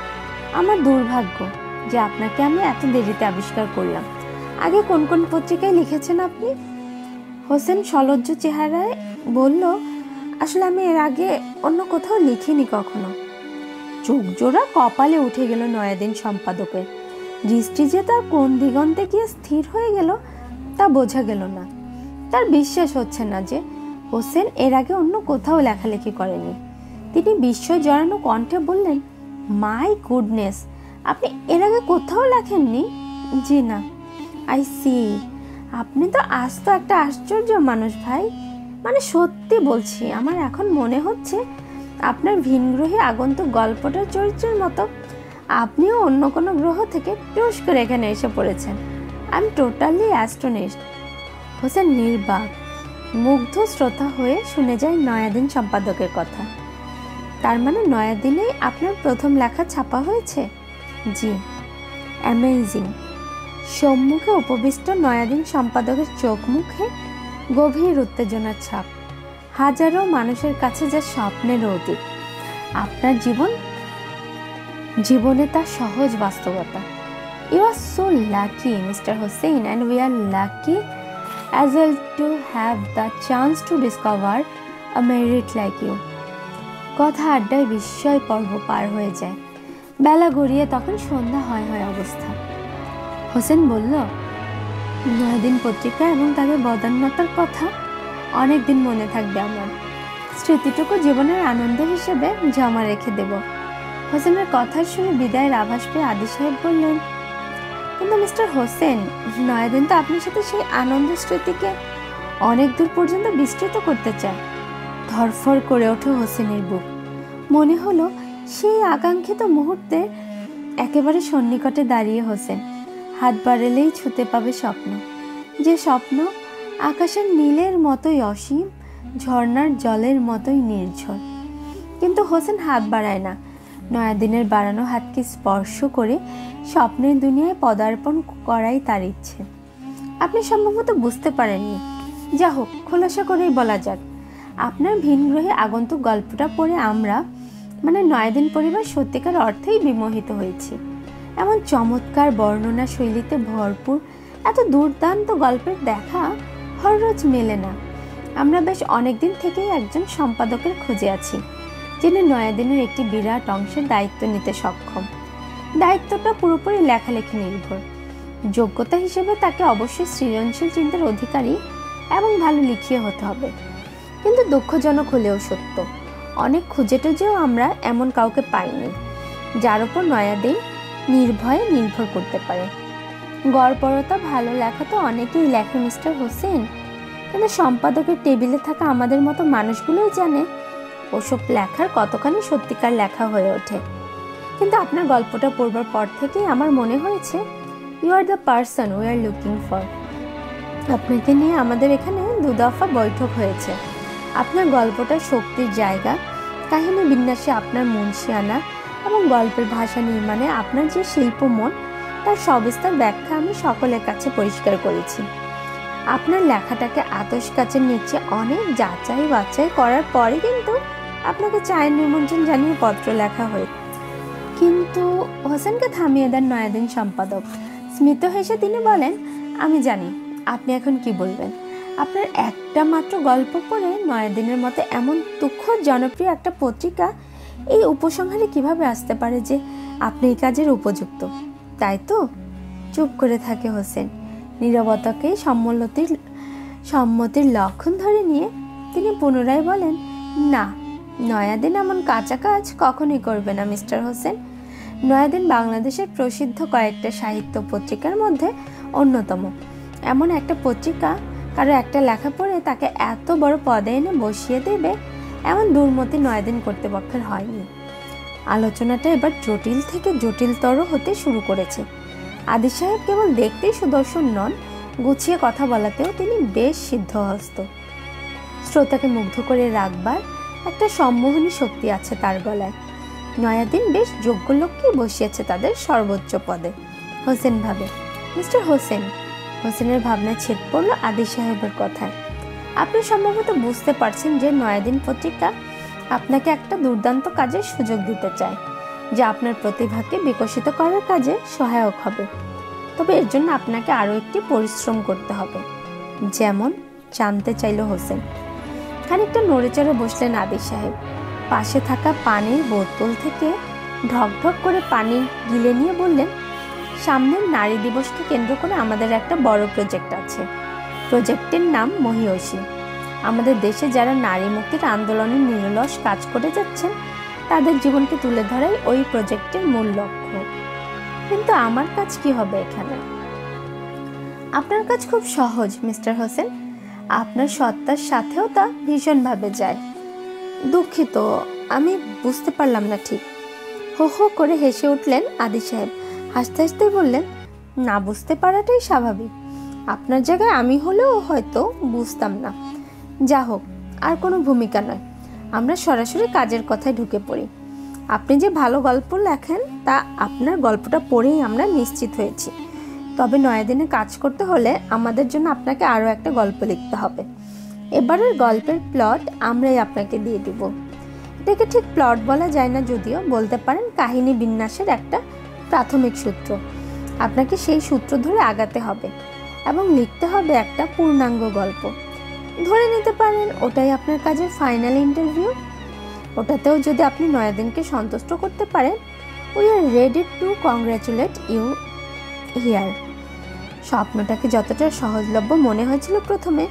আমার দুর্ভাগ্য যে আপনাকে আমি এত দেরিতে আবিষ্কার করলাম। আগে কোন কোন পত্রিকায় লিখেছেন আপনি? হোসেন সলজ্জ চেহারায় বলল, আসলে আমি এর আগে অন্য কোথাও লিখিনি কখনো। চোখ জোড়া কপালে উঠে গেল নয়াদিন সম্পাদকের। দৃষ্টি যে তার কোন দিগন্তে গিয়ে স্থির হয়ে গেল তা বোঝা গেল না। তার বিশ্বাস হচ্ছে না যে হোসেন এর আগে অন্য কোথাও লেখালেখি করেনি। তিনি বিস্ময় জড়ানো কণ্ঠে বললেন, মাই গুডনেস, আপনি এর আগে কোথাও লেখেননি? জি না। I see. আপনি তো আস্ত একটা আশ্চর্য মানুষ ভাই। মানে সত্যি বলছি, আমার এখন মনে হচ্ছে আপনার ভিনগ্রহী আগন্তুক গল্পটার চরিত্রের মতো আপনিও অন্য কোনো গ্রহ থেকে টুস করে এখানে এসে পড়েছেন। I am totally astonished. Hossain নির্বাক মুগ্ধ শ্রোতা হয়ে শুনে যায় নয়াদিন সম্পাদকের কথা। তার মানে নয়াদিনেই আপনার প্রথম লেখা ছাপা হয়েছে? জি। অ্যামেজিং। সম্মুখে উপবিষ্ট নয়াদিন সম্পাদকের চোখ মুখে গভীর উত্তেজনার ছাপ। হাজারো মানুষের কাছে যা স্বপ্নের অতীত, আপনার জীবনে তার সহজ বাস্তবতা। You are so lucky mister Hossain, and we are lucky as well to have the chance to discover a merit like you. কথা আড্ডায় বিস্ময় পর্ব পার হয়ে যায়। বেলা গড়িয়ে তখন সন্ধ্যা হয় অবস্থা। হোসেন বলল, নয়াদিন পত্রিকা এবং তাদের বদান্যতার কথা অনেক দিন মনে থাকবে আমার। স্মৃতিটুকু জীবনের আনন্দ হিসেবে জমা রেখে দেব। হোসেনের কথার শুনে বিদায়ের আভাস পেয়ে আদিল সাহেব বললেন, কিন্তু মিস্টার হোসেন, নয়াদিন তো আপনার সাথে সেই আনন্দ স্মৃতিকে অনেক দূর পর্যন্ত বিস্তৃত করতে চায়। ধরফর করে ওঠে হোসেনের বুক। মনে হলো সেই আকাঙ্ক্ষিত মুহূর্তে একেবারে সন্নিকটে দাঁড়িয়ে হোসেন হাত বাড়ালেই ছুতে পাবে স্বপ্ন, যে স্বপ্ন আকাশের নীলের মতোই অসীম, ঝর্ণার জলের মতোই নির্ঝর। কিন্তু হোসেন হাত বাড়ায় না, নয়াদিনের বাড়ানো হাতকে স্পর্শ করে স্বপ্নের দুনিয়ায় পদার্পণ করাই তার ইচ্ছে। আপনি সম্ভবত বুঝতে পারেননি। যা হোক, খোলাসা করেই বলা যাক, আপনার ভিন গ্রহে আগন্তুক গল্পটা পড়ে আমরা মানে নয়াদিন পরিবার সত্যিকার অর্থেই বিমোহিত হয়েছি। এমন চমৎকার বর্ণনা শৈলীতে ভরপুর এত দুর্দান্ত গল্পের দেখা হররোজ মেলে না। আমরা বেশ অনেকদিন থেকেই একজন সম্পাদকের খোঁজে আছি, যিনি নয়াদিনের একটি বিরাট অংশের দায়িত্ব নিতে সক্ষম। দায়িত্বটা পুরোপুরি লেখালেখি নির্ভর। যোগ্যতা হিসেবে তাকে অবশ্যই সৃজনশীল চিন্তার অধিকারী এবং ভালো লিখিয়ে হতে হবে। কিন্তু দুঃখজনক হলেও সত্য, অনেক খুঁজে টুজেও আমরা এমন কাউকে পাইনি যার উপর নয়াদিন নির্ভয়ে নির্ভর করতে পারে। গড়পড়তা ভালো লেখা তো অনেকেই লেখে মিস্টার হোসেন, কিন্তু সম্পাদকের টেবিলে থাকা আমাদের মতো মানুষগুলোই জানে ওসব লেখার কতখানি সত্যিকার লেখা হয়ে ওঠে। কিন্তু আপনার গল্পটা পড়বার পর থেকেই আমার মনে হয়েছে you are the person we are looking for. আপনাকে নিয়ে আমাদের এখানে 2 দফা বৈঠক হয়েছে। আপনার গল্পটার শক্তির জায়গা, কাহিনী বিন্যাসে আপনার মুন্সিয়ানা এবং গল্পের ভাষা নির্মাণে আপনার যে শিল্প মন, তার সবিস্তার ব্যাখ্যা আমি সকলের কাছে পরিষ্কার করেছি। আপনার লেখাটাকে আতশ কাচের নিচে অনেক যাচাই বাছাই করার পরে কিন্তু আপনাকে চায়ের নিমন্ত্রণ জানিয়ে পত্র লেখা হয়। কিন্তু হোসেনকে থামিয়ে দেন নয়াদিন সম্পাদক। স্মিত হেসে তিনি বলেন, আমি জানি আপনি এখন কি বলবেন। আপনার একটা মাত্র গল্প পড়ে নয়াদিনের মতো এমন তুখোড় জনপ্রিয় একটা পত্রিকা এই উপসংহারে কিভাবে আসতে পারে যে আপনি এই কাজের উপযুক্ত, তাই তো? চুপ করে থাকে হোসেন। নীরবতাকে সম্মতির লক্ষণ ধরে নিয়ে তিনি পুনরায় বলেন, না, নয়াদিন এমন কাঁচা কাজ কখনোই করবে না মিস্টার হোসেন। নয়াদিন বাংলাদেশের প্রসিদ্ধ কয়েকটা সাহিত্য পত্রিকার মধ্যে অন্যতম। এমন একটা পত্রিকা কারো একটা লেখা পড়ে তাকে এত বড় পদে এনে বসিয়ে দেবে, এমন দুর্মতি নয়াদিন কর্তৃপক্ষের হয়নি। আলোচনাটা এবার জটিল থেকে জটিলতর হতে শুরু করেছে। আদি সাহেব কেবল দেখতেই সুদর্শন নন, গুছিয়ে কথা বলাতেও তিনি বেশ সিদ্ধহস্ত। শ্রোতাকে মুগ্ধ করে রাখবার একটা সম্মোহনী শক্তি আছে তার গলায়। নয়াদিন বেশ যোগ্য লোককেই বসিয়েছে তাদের সর্বোচ্চ পদে। হোসেন ভাবে, মিস্টার হোসেন। হোসেনের ভাবনায় ছেদ পড়ল আদি সাহেবের কথায়। আপনি সম্ভবত বুঝতে পারছেন যে নয়াদিন পত্রিকা আপনাকে একটা দুর্দান্ত কাজের সুযোগ দিতে চায়, যা আপনার প্রতিভাকে বিকশিত করার কাজে সহায়ক হবে। তবে এর জন্য আপনাকে আরও একটি পরিশ্রম করতে হবে। যেমন? জানতে চাইল হোসেন। খানিকটা নড়েচড়ে বসলেন আদি সাহেব। পাশে থাকা পানির বোতল থেকে ঢকঢক করে পানি গিলে নিয়ে বললেন, সামনের নারী দিবসকে কেন্দ্র করে আমাদের একটা বড় প্রজেক্ট আছে। প্রজেক্টের নাম মহিয়সী। আমাদের দেশে যারা নারী মুক্তির আন্দোলনে নিরলস কাজ করে যাচ্ছেন, তাদের জীবনকে তুলে ধরাই ওই প্রজেক্টের মূল লক্ষ্য। কিন্তু আমার কাজ কি হবে এখানে? আপনার কাজ খুব সহজ মিস্টার হোসেন। আপনার সত্তার সাথেও তা ভীষণভাবে যায়। দুঃখিত, আমি বুঝতে পারলাম না ঠিক। হো হো করে হেসে উঠলেন আদি সাহেব। হাসতে হাসতে বললেন, না বুঝতে পারাটাই স্বাভাবিক। আপনার জায়গায় আমি হলেও হয়তো বুঝতাম না। যা হোক, আর কোনো ভূমিকা নয়, আমরা সরাসরি কাজের কথায় ঢুকে পড়ি। আপনি যে ভালো গল্প লেখেন তা আপনার গল্পটা পড়েই আমরা নিশ্চিত হয়েছি। তবে নয়াদিনে কাজ করতে হলে আমাদের জন্য আপনাকে আরও একটা গল্প লিখতে হবে। এবারের গল্পের প্লট আমরাই আপনাকে দিয়ে দিব। এটাকে ঠিক প্লট বলা যায় না, যদিও বলতে পারেন কাহিনী বিন্যাসের একটা প্রাথমিক সূত্র। আপনাকে সেই সূত্র ধরে আগাতে হবে এবং লিখতে হবে একটা পূর্ণাঙ্গ গল্প। ধরে নিতে পারেন ওটাই আপনার কাজের ফাইনাল ইন্টারভিউ। ওটাতেও যদি আপনি নয়াদিনকে সন্তুষ্ট করতে পারেন, we are ready to congratulate you here. স্বপ্নটাকে যতটা সহজলভ্য মনে হয়েছিল প্রথমে,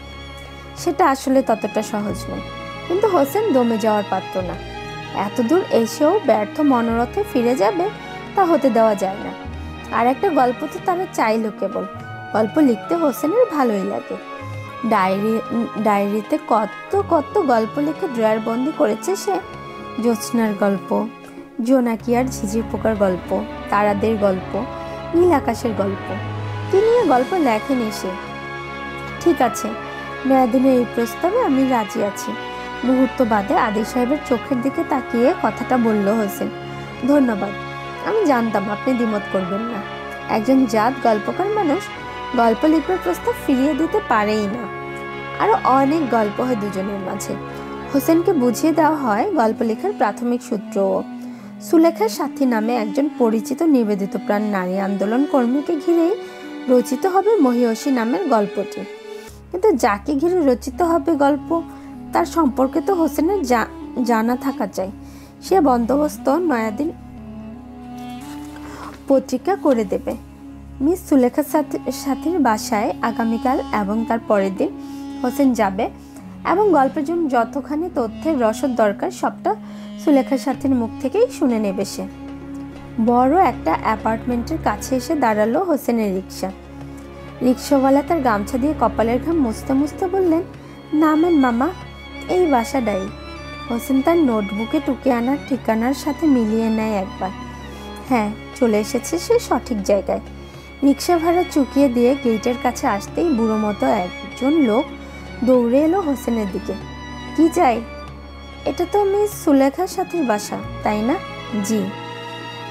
সেটা আসলে ততটা সহজ নয়। কিন্তু হোসেন দমে যাওয়ার পাত্র না। এতদূর এসেও ব্যর্থ মনোরথে ফিরে যাবে তা হতে দেওয়া যায় না। আর একটা গল্প তো তারা চাইল কেবল। গল্প লিখতে হোসেনের ভালোই লাগে। ডায়েরিতে কত কত গল্প লিখে ড্রয়ার বন্দি করেছে সে। জ্যোৎস্নার গল্প, জোনাকি আর ঝিঝির পোকার গল্প, তারাদের গল্প, নীল আকাশের গল্প। কি নিয়ে গল্প লেখেন সে? ঠিক আছে, নয়াদিনের এই প্রস্তাবে আমি রাজি আছি। মুহূর্ত বাদে আদি সাহেবের চোখের দিকে তাকিয়ে কথাটা বলল হোসেন। ধন্যবাদ, আমি জানতাম আপনি দ্বিমত করবেন না। একজন জাত গল্পকার মানুষ গল্প লিখবার প্রস্তাব ফিরিয়ে দিতে পারেই না। আরো অনেক গল্প হয় দুজনের মাঝে। হোসেনকে বুঝিয়ে দেওয়া হয় গল্প লেখার প্রাথমিক সূত্র। সুলেখার সাথী নামে একজন পরিচিত নিবেদিত প্রাণ নারী আন্দোলন কর্মীকে ঘিরেই রচিত হবে মহিয়সী নামের গল্পটি। কিন্তু যাকে ঘিরে রচিত হবে গল্প, তার সম্পর্কে তো হোসেনের জানা থাকা চাই। সে বন্দোবস্ত নয়াদিন পত্রিকা করে দেবে। মিস সুলেখার সাথীর বাসায় আগামীকাল এবং তার পরের দিন হোসেন যাবে এবং গল্পের জন্য যতখানি তথ্যের রসদ দরকার সবটা সুলেখার সাথীর মুখ থেকেই শুনে নেবে সে। বড় একটা অ্যাপার্টমেন্টের কাছে এসে দাঁড়ালো হোসেনের রিক্সা। রিক্সাওয়ালা তার গামছা দিয়ে কপালের ঘাম মুছতে মুছতে বললেন, নামেন মামা, এই বাসাটাই। হোসেন তার নোটবুকে টুকে আনার ঠিকানার সাথে মিলিয়ে নেয় একবার। হ্যাঁ, চলে এসেছে সে সঠিক জায়গায়। রিক্সা ভাড়া চুকিয়ে দিয়ে গেটের কাছে আসতেই বুড়ো মতো একজন লোক দৌড়ে এলো হোসেনের দিকে। কি চাই? এটা তো মিস সুলেখার সাথীর বাসা, তাই না? জি,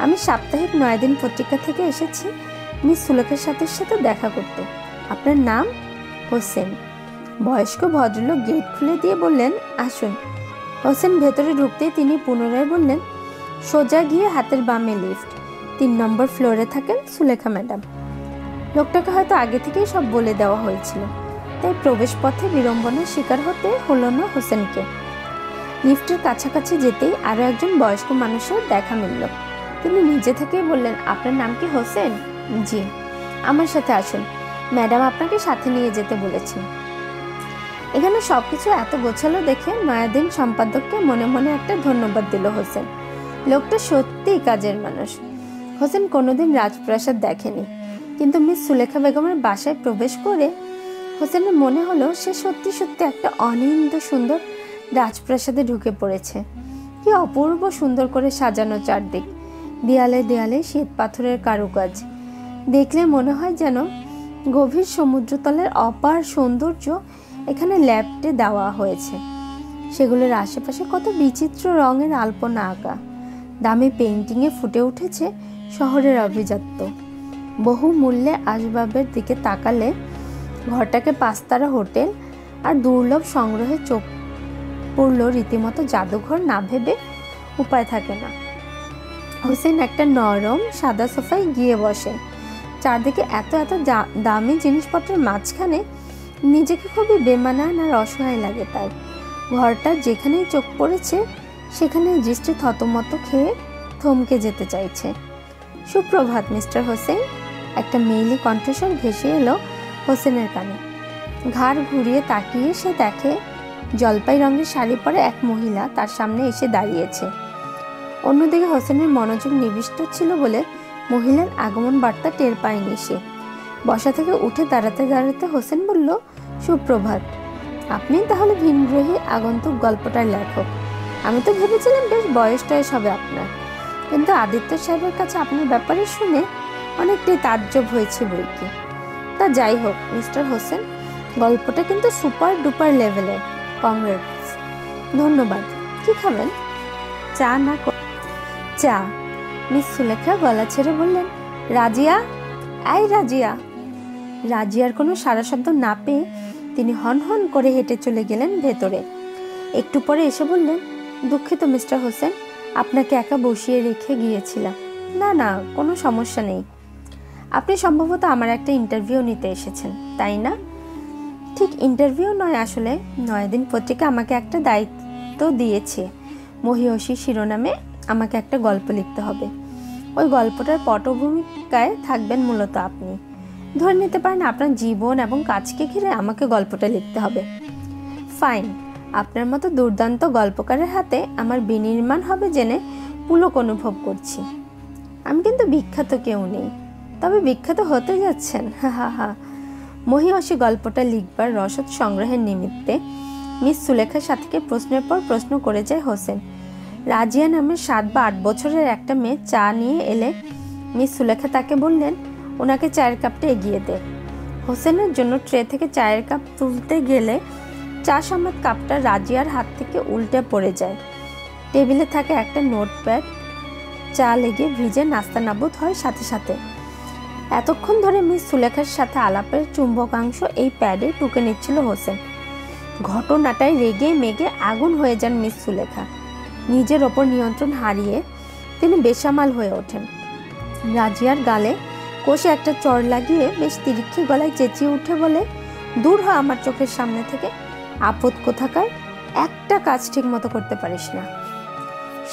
আমি সাপ্তাহিক নয়াদিন পত্রিকা থেকে এসেছি মিস সুলেখার সাথীর সাথে দেখা করতে। আপনার নাম? হোসেন। বয়স্ক ভদ্রলোক গেট খুলে দিয়ে বললেন, আসুন। হোসেন ভেতরে ঢুকতেই তিনি পুনরায় বললেন, সোজা গিয়ে হাতের বামে লিফট, 3 নম্বর ফ্লোরে থাকেন সুলেখা ম্যাডাম। লোকটাকে হয়তো আগে থেকেই সব বলে দেওয়া হয়েছিল, তাই প্রবেশ পথে বিড়ম্বনার শিকার হতে হলো না হোসেনকে। লিফটের কাছাকাছি যেতেই আরো একজন বয়স্ক মানুষের দেখা মিলল। তিনি নিজে থেকেই বললেন, আপনার নাম কি হোসেন? জি। আমার সাথে আসুন, ম্যাডাম আপনাকে সাথে নিয়ে যেতে বলেছেন। এখানে সবকিছু এত গোছালো দেখে নয়াদিন সম্পাদককে মনে মনে একটা ধন্যবাদ দিল হোসেন। লোকটা সত্যিই কাজের মানুষ। হোসেন কোনোদিন রাজপ্রাসাদ দেখেনি, কিন্তু মিস সুলেখা বেগমের বাসায় প্রবেশ করে হোসেনের মনে হলো সে সত্যি সত্যি একটা অনিন্দ্য সুন্দর রাজপ্রাসাদে ঢুকে পড়েছে। কি অপূর্ব সুন্দর করে সাজানো চারদিক, দেয়ালে দেয়ালে শ্বেত পাথরের কারুকাজ। দেখলে মনে হয় যেন গভীর সমুদ্রতলের অপার সৌন্দর্য এখানে ল্যাপটে দেওয়া হয়েছে। সেগুলোর আশেপাশে কত বিচিত্র রঙের আলপনা আঁকা। দামি পেইন্টিংয়ে ফুটে উঠেছে শহরের আভিজাত্য। বহু মূল্যে আসবাবের দিকে তাকালে ঘরটাকে 5 তারা হোটেল আর দুর্লভ সংগ্রহে চোখ পড়ল রীতিমতো জাদুঘর না ভেবে উপায় থাকে না। হোসেন একটা নরম সাদা সোফায় গিয়ে বসে। চারদিকে এত এত দামি জিনিসপত্রের মাঝখানে নিজেকে খুবই বেমানান আর অসহায় লাগে তার। ঘরটা যেখানেই চোখ পড়েছে সেখানে দৃষ্টি থতমত খেয়ে থমকে যেতে চাইছে। সুপ্রভাত মিস্টার হোসেন, একটা মেইলি কণ্ঠস্বর ভেসে এলো হোসেনের কানে। ঘাড় ঘুরিয়ে তাকিয়ে সে দেখে জলপাই রঙের শাড়ি পরে এক মহিলা তার সামনে এসে দাঁড়িয়েছে। অন্যদিকে হোসেনের মনোযোগ নিবিষ্ট ছিল বলে মহিলার আগমন বার্তা টের পায়নি সে। বসা থেকে উঠে দাঁড়াতে দাঁড়াতে হোসেন বলল, সুপ্রভাত। আপনি তাহলে ভিনগ্রহী আগন্তুক গল্পটার লেখক। আমি তো ভেবেছিলাম বেশ বয়স টয়স হবে আপনার, কিন্তু আদিত্য সাহেবের কাছে আপনার ব্যাপারে শুনে অনেকটাই তাজ্জব হয়েছে বই কি। তা যাই হোক মিস্টার হোসেন, গল্পটা কিন্তু সুপার ডুপার লেভেলের। কংগ্রেটস। ধন্যবাদ। কি খাবেন? চা না? চা। মিস সুলেখা গলা ছেড়ে বললেন, রাজিয়া, এই রাজিয়া। রাজিয়ার কোনো সারা শব্দ না পেয়ে তিনি হন হন করে হেঁটে চলে গেলেন ভেতরে। একটু পরে এসে বললেন, দুঃখিত মিস্টার হোসেন, আপনাকে একা বসিয়ে রেখে গিয়েছিলাম। না না, কোনো সমস্যা নেই। আপনি সম্ভবত আমার একটা ইন্টারভিউ নিতে এসেছেন, তাই না? ঠিক ইন্টারভিউ নয়, আসলে নয়াদিন পত্রিকা আমাকে একটা দায়িত্ব দিয়েছে। মহিয়সী শিরোনামে আমাকে একটা গল্প লিখতে হবে। ওই গল্পটার পটভূমিকায় থাকবেন মূলত আপনি। ধরে নিতে পারেন আপনার জীবন এবং কাজকে ঘিরে আমাকে গল্পটা লিখতে হবে। ফাইন। আপনার মতো দুর্দান্ত গল্পকারের হাতে আমার বিনির্মাণ হবে জেনে পুলক অনুভব করছি। আমি কিন্তু বিখ্যাত কেউ নেই, তবে বিখ্যাত হতে যাচ্ছেন। হা হা হা। মহিয়সী গল্পটা লিখবার রসদ সংগ্রহের নিমিত্তে মিস সুলেখার সাথীকে প্রশ্নের পর প্রশ্ন করে যায় হোসেন। রাজিয়া নামের 7 বা 8 বছরের একটা মেয়ে চা নিয়ে এলে মিস সুলেখা তাকে বললেন ওনাকে চায়ের কাপটা এগিয়ে দে। হোসেনের জন্য ট্রে থেকে চায়ের কাপ তুলতে গেলে চা সমেত কাপটা রাজিয়ার হাত থেকে উল্টে পড়ে যায়। টেবিলে থাকে একটা নোটপ্যাড, চা লেগে ভিজে নাস্তানাবুদ হয় সাথে সাথে। এতক্ষণ ধরে মিস সুলেখার সাথে আলাপের চুম্বকাংশ এই প্যাডে টুকে নিচ্ছিল হোসেন। ঘটনাটায় রেগে মেগে আগুন হয়ে যান মিস সুলেখা। নিজের ওপর নিয়ন্ত্রণ হারিয়ে তিনি বেসামাল হয়ে ওঠেন। রাজিয়ার গালে কষে একটা চড় লাগিয়ে বেশ তিরিক্ষি গলায় চেঁচিয়ে উঠে বলে, দূর হয় আমার চোখের সামনে থেকে, আপদ কোথাকার, একটা কাজ ঠিক মতো করতে পারিস না।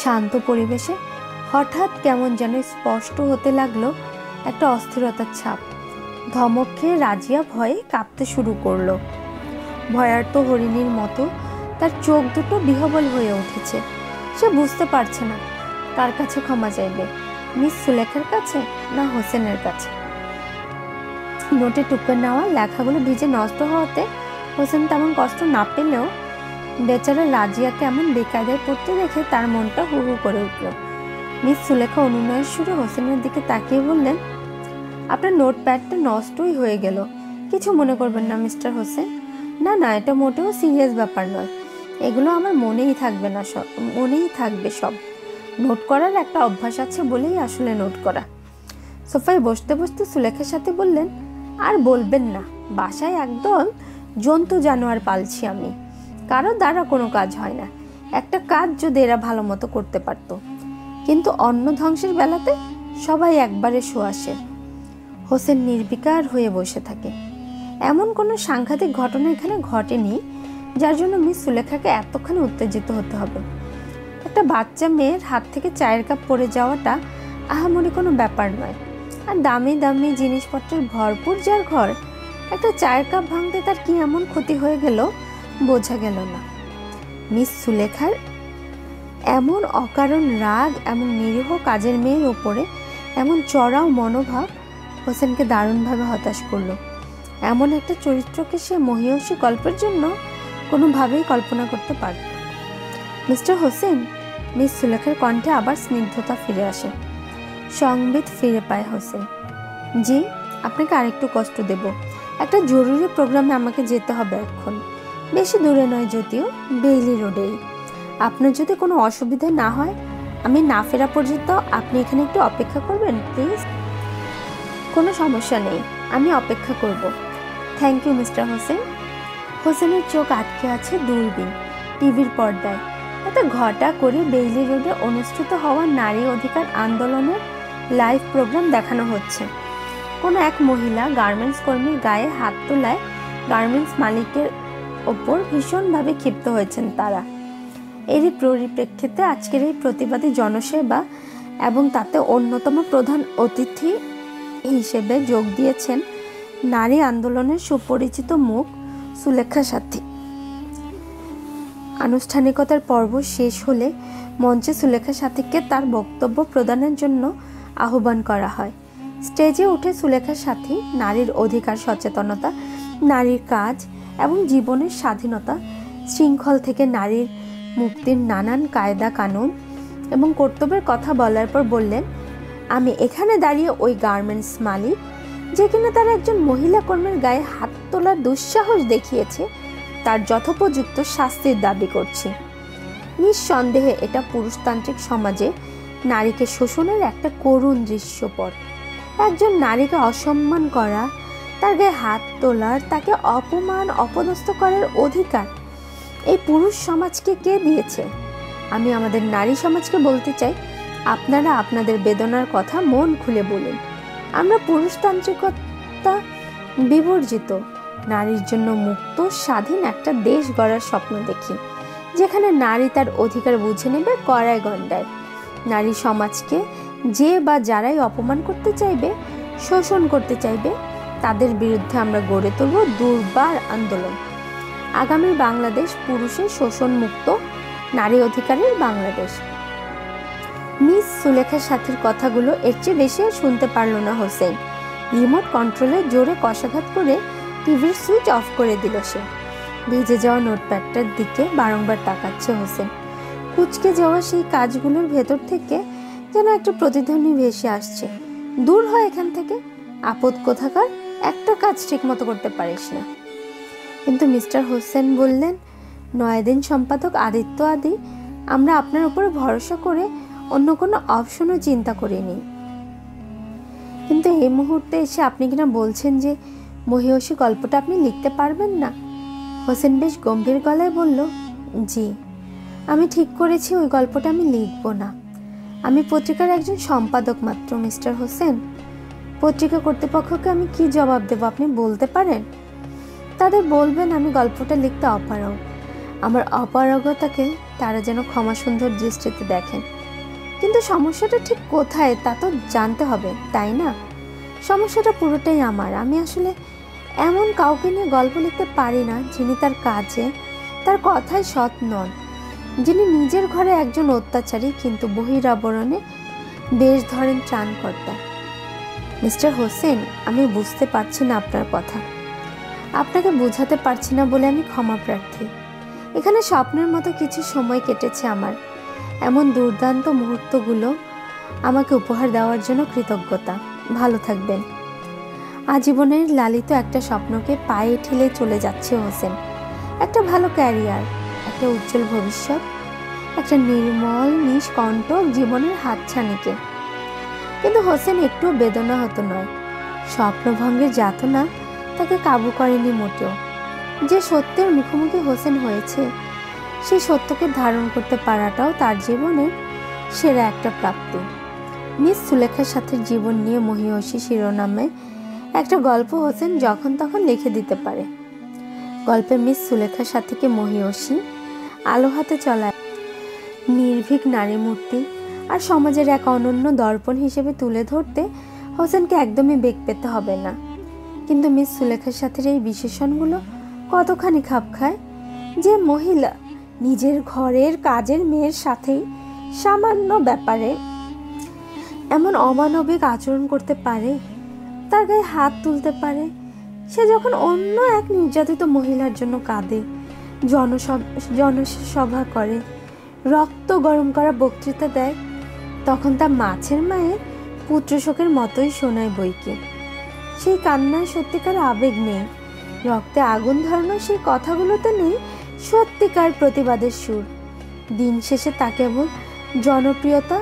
শান্ত পরিবেশে হঠাৎ কেমন যেন স্পষ্ট হতে লাগলো একটা অস্থিরতার ছাপ। ধমক খেয়ে রাজিয়া ভয়ে কাঁপতে শুরু করলো। ভয়ার্ত হরিণীর মতো তার চোখ দুটো বিহবল হয়ে উঠেছে। সে বুঝতে পারছে না কার কাছে ক্ষমা চাইবে, মিস সুলেখার কাছে না হোসেনের কাছে। নোটে টুকে নেওয়া লেখাগুলো ভিজে নষ্ট হওয়াতে হোসেন তেমন কষ্ট না পেলেও বেচারা রাজিয়াকে এমন বেকায়দায় পড়তে দেখে তার মনটা হু হু করে উঠল। মিস সুলেখা অনুনয়ের সুরে হোসেনের দিকে তাকিয়ে বললেন, আপনার নোটপ্যাডটা নষ্টই হয়ে গেল, কিছু মনে করবেন না মিস্টার হোসেন। না না, এটা মোটেও সিরিয়াস ব্যাপার নয়, এগুলো আমার মনেই থাকবে সব। নোট করার একটা অভ্যাস আছে বলেই আসলে নোট করা। সোফায় বসতে বসতে সুলেখার সাথে বললেন, আর বলবেন না, বাসায় একদল জন্তু জানোয়ার পালছি আমি, কারো দ্বারা কোনো কাজ হয় না। একটা কাজ যদি এরা ভালো মতো করতে পারতো, কিন্তু অন্ন ধ্বংসের বেলাতে সবাই একবারে শোয়াশে। হোসেন নির্বিকার হয়ে বসে থাকে। এমন কোনো সাংঘাতিক ঘটনা এখানে ঘটেনি যার জন্য মিস সুলেখাকে এতখানি উত্তেজিত হতে হবে। একটা বাচ্চা মেয়ের হাত থেকে চায়ের কাপ পড়ে যাওয়াটা আহামরি কোনো ব্যাপার নয়। আর দামি দামি জিনিসপত্রের ভরপুর যার ঘর, একটা চায়ের কাপ ভাঙতে তার কি এমন ক্ষতি হয়ে গেল বোঝা গেল না। মিস সুলেখার এমন অকারণ রাগ এবং নিরীহ কাজের মেয়ের ওপরে এমন চড়াও মনোভাব হোসেনকে দারুণভাবে হতাশ করলো। এমন একটা চরিত্রকে সে মহিয়সী গল্পের জন্য কোনোভাবেই কল্পনা করতে পারত। মিস্টার হোসেন, মিস সুলেখার কণ্ঠে আবার স্নিগ্ধতা ফিরে আসে। সংবিত ফিরে পায় হোসেন। জি, আপনাকে আরেকটু কষ্ট দেব, একটা জরুরি প্রোগ্রামে আমাকে যেতে হবে এখন, বেশি দূরে নয় যদিও, বেইলি রোডেই। আপনার যদি কোনো অসুবিধা না হয়, আমি না ফেরা পর্যন্ত আপনি এখানে একটু অপেক্ষা করবেন প্লিজ। কোনো সমস্যা নেই, আমি অপেক্ষা করব। Thank you mister Hossain. হোসেনের চোখ আটকে আছে দূরবীন টিভির পর্দায়। একটা ঘটা করে বেইলি রোডে অনুষ্ঠিত হওয়া নারী অধিকার আন্দোলনের লাইভ প্রোগ্রাম দেখানো হচ্ছে। কোনো এক মহিলা গার্মেন্টস কর্মীর গায়ে হাত তোলায় গার্মেন্টস মালিকের ওপর ভীষণভাবে ক্ষিপ্ত হয়েছেন তারা। এরই পরিপ্রেক্ষিতে আজকের এই প্রতিবাদী জনসেবা এবং তাতে অন্যতম প্রধান অতিথি হিসেবে যোগ দিয়েছেন নারী আন্দোলনের সুপরিচিত মুখ সুলেখা সাথী। আনুষ্ঠানিকতার পর্ব শেষ হলে মঞ্চে সুলেখা সাথীকে তার বক্তব্য প্রদানের জন্য আহ্বান করা হয়। স্টেজে উঠে সুলেখা সাথী নারীর অধিকার সচেতনতা, নারীর কাজ এবং জীবনের স্বাধীনতা, শৃঙ্খল থেকে নারীর মুক্তির নানান কায়দা কানুন এবং কর্তব্যের কথা বলার পর বললেন, আমি এখানে দাঁড়িয়ে ওই গার্মেন্টস মালিক যে কিনা তার একজন মহিলা কর্মীর গায়ে হাত তোলার দুঃসাহস দেখিয়েছে তার যথোপযুক্ত শাস্তির দাবি করছি। নিঃসন্দেহে এটা পুরুষতান্ত্রিক সমাজে নারীকে শোষণের একটা করুণ দৃশ্যপট। একজন নারীকে অসম্মান করা, তার গায়ে হাত তোলার, তাকে অপমান অপদস্থ করার অধিকার এই পুরুষ সমাজকে কে দিয়েছে? আমি আমাদের নারী সমাজকে বলতে চাই, আপনারা আপনাদের বেদনার কথা মন খুলে বলুন। আমরা পুরুষতান্ত্রিকতা বিবর্জিত নারীর জন্য মুক্ত স্বাধীন একটা দেশ গড়ার স্বপ্ন দেখি, যেখানে নারী তার অধিকার বুঝে নেবে কড়ায় গণ্ডায়। নারী সমাজকে যে বা যারাই অপমান করতে চাইবে, শোষণ করতে চাইবে, তাদের বিরুদ্ধে আমরা গড়ে তুলব দুর্বার আন্দোলন। আগামী বাংলাদেশ পুরুষের শোষণ মুক্ত নারী অধিকারের বাংলাদেশ। মিস সুলেখা সাথীর কথাগুলো এর চেয়ে বেশি আর শুনতে পারল না হোসেন। রিমোট কন্ট্রোলে জোরে কষাঘাত করে টিভির সুইচ অফ করে দিল সে। ভিজে যাওয়া নোটপ্যাডটার দিকে বারংবার তাকাচ্ছে হোসেন। কুঁচকে যাওয়া সেই কাজগুলোর ভেতর থেকে যেন একটা প্রতিধ্বনি ভেসে আসছে, দূর হয় এখান থেকে, আপদ কোথাকার, একটা কাজ ঠিক মতো করতে পারিস না। কিন্তু মিস্টার হোসেন বললেন, নয়াদিন সম্পাদক আদিত্য আদি, আমরা আপনার উপরে ভরসা করে অন্য কোনো অপশনও চিন্তা করিনি। কিন্তু এই মুহূর্তে এসে আপনি কিনা বলছেন যে মহিষী গল্পটা আপনি লিখতে পারবেন না। হোসেন বেশ গম্ভীর গলায় বলল, জি, আমি ঠিক করেছি ওই গল্পটা আমি লিখব না। আমি পত্রিকার একজন সম্পাদক মাত্র মিস্টার হোসেন। পত্রিকা কর্তৃপক্ষকে আমি কি জবাব দেব আপনি বলতে পারেন? তাদের বলবেন আমি গল্পটা লিখতে অপারগ। আমার অপারগতাকে তারা যেন ক্ষমাসুন্দর দৃষ্টিতে দেখেন। কিন্তু সমস্যাটা ঠিক কোথায় তা তো জানতে হবে, তাই না? সমস্যাটা পুরোটাই আমার। আমি আসলে এমন কাউকে নিয়ে গল্প লিখতে পারি না যিনি তার কাজে, তার কথায় সৎ নন, যিনি নিজের ঘরে একজন অত্যাচারী কিন্তু বহিরাবরণে বেশ ধরেন ত্রাণকর্তা। মিস্টার হোসেন, আমি বুঝতে পারছি না আপনার কথা। আপনাকে বোঝাতে পারছি না বলে আমি ক্ষমা প্রার্থী। এখানে স্বপ্নের মতো কিছু সময় কেটেছে আমার। এমন দুর্দান্ত মুহূর্তগুলো আমাকে উপহার দেওয়ার জন্য কৃতজ্ঞতা। ভালো থাকবেন। আজীবনের লালিত একটা স্বপ্নকে পায়ে ঠেলে চলে যাচ্ছে হোসেন। একটা ভালো ক্যারিয়ার, একটা উজ্জ্বল ভবিষ্যৎ, একটা নির্মল নিষ্কণ্টক জীবনের হাতছানিকে। কিন্তু হোসেন একটুও বেদনাহত নয়। স্বপ্নভঙ্গের যাতনা তাকে কাবু করেনি মোটেও। যে সত্যের মুখোমুখি হোসেন হয়েছে, সেই সত্যকে ধারণ করতে পারাটাও তার জীবনের সেরা একটা প্রাপ্তি। মিস সুলেখার সাথে জীবন নিয়ে মহিষী শিরোনামে একটা গল্প হোসেন যখন তখন লিখে দিতে পারে। গল্পে মিস সুলেখার সাথীকে মহিষী আলো হাতে চলা নির্ভীক নারী মূর্তি আর সমাজের এক অনন্য দর্পণ হিসেবে তুলে ধরতে হোসেনকে একদমই বেগ পেতে হবে না। কিন্তু মিস সুলেখার সাথে এই বিশেষণগুলো কতখানি খাপ খায়? যে মহিলা নিজের ঘরের কাজের মেয়ের সাথেই সামান্য ব্যাপারে এমন অমানবিক আচরণ করতে পারে, তার গায়ে হাত তুলতে পারে, সে যখন অন্য এক নির্যাতিত মহিলার জন্য কাঁদে, জনসভা করে, রক্ত গরম করা বক্তৃতা দেয়, তখন তা মাছের মায়ের পুত্রশোকের মতোই শোনায় বইকে। সেই কান্নায় সত্যিকার আবেগ নেই, রক্তে আগুন ধরানো সেই কথাগুলোতে নেই সত্যিকার প্রতিবাদের সুর। দিন শেষে তা কেবল জনপ্রিয়তা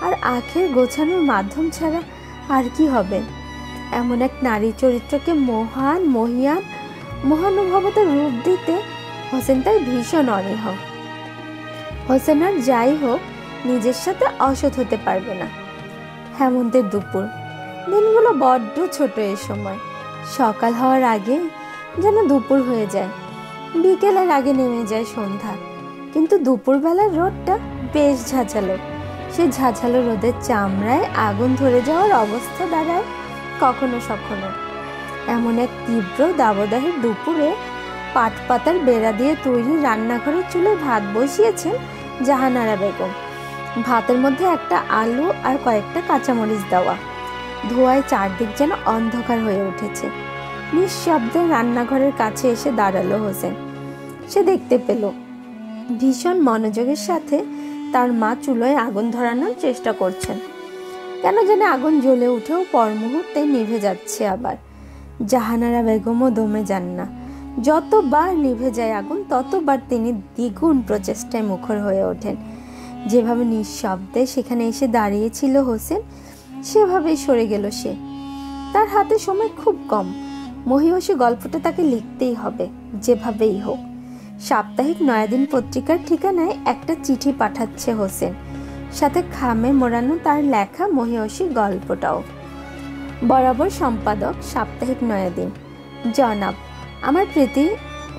আর আখের গোছানোর মাধ্যম ছাড়া আর কি হবে? এমন এক নারী চরিত্রকে মহান মহিয়ান মহানুভবতার রূপ দিতে হোসেন তাই ভীষণ অনীহ। হোসেন আর যাই হোক নিজের সাথে অসৎ হতে পারবে না। হেমন্তের দুপুর, দিনগুলো বড্ড ছোট। এ সময় সকাল হওয়ার আগে যেন দুপুর হয়ে যায়, বিকেলের আগে নেমে যায় সন্ধ্যা। কিন্তু দুপুরবেলার রোদটা বেশ ঝাঁঝালো। সে ঝাঁঝালো রোদের চামড়ায় আগুন ধরে যাওয়ার অবস্থা দাঁড়ায় কখনো সখনো। এমন এক তীব্র দাবদাহের দুপুরে পাট পাতার বেড়া দিয়ে তৈরি রান্নাঘরের চুলে ভাত বসিয়েছেন জাহানারা বেগম। ভাতের মধ্যে একটা আলু আর কয়েকটা কাঁচামরিচ দেওয়া। ধোঁয়ায় চারদিক যেন অন্ধকার হয়ে উঠেছে। নিঃশব্দে রান্নাঘরের কাছে এসে দাঁড়ালো হোসেন। সে দেখতে পেল ভীষণ মনোযোগের সাথে তার মা চুলোয় আগুন ধরানোর চেষ্টা করছেন। কেন জানে আগুন জ্বলে উঠেও পর মুহূর্তে নিভে যাচ্ছে আবার। জাহানারা বেগমও দমে যান না। যতবার নিভে যায় আগুন ততবার তিনি দ্বিগুণ প্রচেষ্টায় মুখর হয়ে ওঠেন। যেভাবে নিঃশব্দে সেখানে এসে দাঁড়িয়েছিল হোসেন, সেভাবেই সরে গেল সে। তার হাতে সময় খুব কম। মহিষী গল্পটা তাকে লিখতেই হবে, যেভাবেই হোক। সাপ্তাহিক নয়াদিন পত্রিকার ঠিকানায় একটা চিঠি পাঠাচ্ছে হোসেন, সাথে খামে মোড়ানো তার লেখা মহিষী গল্পটাও। বরাবর সম্পাদক, সাপ্তাহিক নয়াদিন। জনাব, আমার প্রীতি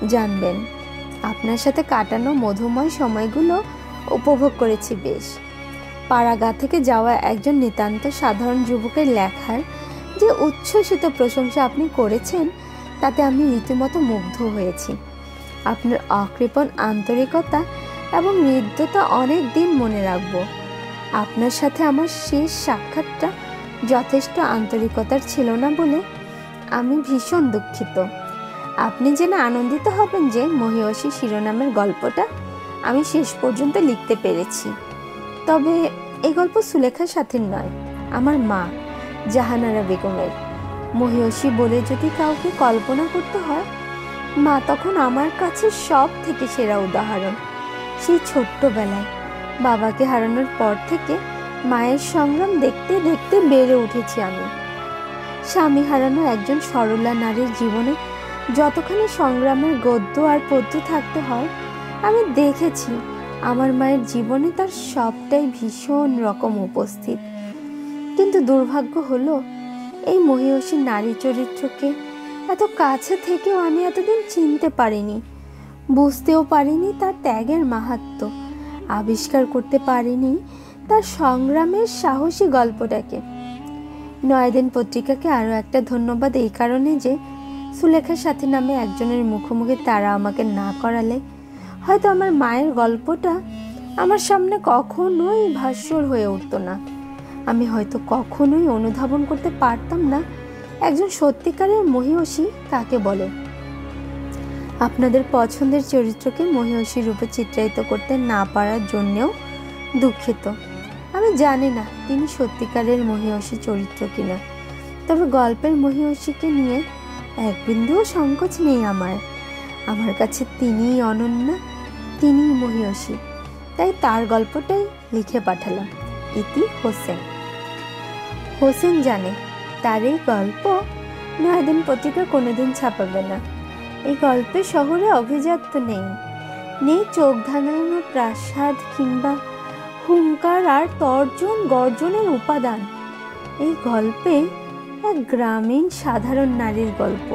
জানবেন, আপনার সাথে কাটানো মধুময় সময়গুলো উপভোগ করেছি বেশ। পাড়াগা থেকে যাওয়া একজন নিতান্ত সাধারণ যুবকের লেখার যে উচ্ছ্বসিত প্রশংসা আপনি করেছেন, তাতে আমি রীতিমতো মুগ্ধ হয়েছি। আপনার অকৃপণ আন্তরিকতা এবং হৃদ্যতা অনেক দিন মনে রাখব। আপনার সাথে আমার শেষ সাক্ষাৎটা যথেষ্ট আন্তরিকতার ছিল না বলে আমি ভীষণ দুঃখিত। আপনি জেনে আনন্দিত হবেন যে মহিষী শিরোনামের গল্পটা আমি শেষ পর্যন্ত লিখতে পেরেছি। তবে এই গল্প সুলেখা সাথীর নয়, আমার মা জাহানারা বেগমের। মহিয়সী বলে যদি কাউকে কল্পনা করতে হয়, মা তখন আমার কাছে সব থেকে সেরা উদাহরণ। সেই ছোট্টবেলায় বাবাকে হারানোর পর থেকে মায়ের সংগ্রাম দেখতে দেখতে বেড়ে উঠেছি আমি। স্বামী হারানো একজন সরলা নারীর জীবনে যতখানি সংগ্রামের গদ্য আর পদ্য থাকতে হয়, আমি দেখেছি আমার মায়ের জীবনে তার সবটাই ভীষণ রকম উপস্থিত। কিন্তু দুর্ভাগ্য হলো, এই মহিয়সী নারী চরিত্রকে এত কাছে থেকেও আমি এতদিন চিনতে পারিনি, বুঝতেও পারিনি তার ত্যাগের মাহাত্ম্য, আবিষ্কার করতে পারিনি তার সংগ্রামের সাহসী গল্পটাকে। নয়াদিন পত্রিকাকে আরও একটা ধন্যবাদ এই কারণে যে সুলেখা সাথী নামে একজনের মুখোমুখি তারা আমাকে না করালে হয়তো আমার মায়ের গল্পটা আমার সামনে কখনোই ভাস্বর হয়ে উঠতো না। আমি হয়তো কখনোই অনুধাবন করতে পারতাম না একজন সত্যিকারের মহিয়সী কাকে বলে। আপনাদের পছন্দের চরিত্রকে মহিয়সী রূপে চিত্রায়িত করতে না পারার জন্যেও দুঃখিত। আমি জানি না তিনি সত্যিকারের মহিয়সী চরিত্র কিনা, তবে গল্পের মহিয়সীকে নিয়ে এক বিন্দুও সংকোচ নেই আমার। আমার কাছে তিনিই অনন্যা, তিনিই মহিয়সী, তাই তার গল্পটাই লিখে পাঠালাম। ইতি হোসেন। হোসেন জানে তার এই গল্প নয়াদিন পত্রিকা কোনোদিন ছাপাবে না। এই গল্পে শহরে অভিজাত্য নেই, নেই চোখ ধাঁধানো প্রাসাদ কিংবা হুঙ্কার আর তর্জন গর্জনের উপাদান। এই গল্পে এক গ্রামীণ সাধারণ নারীর গল্প।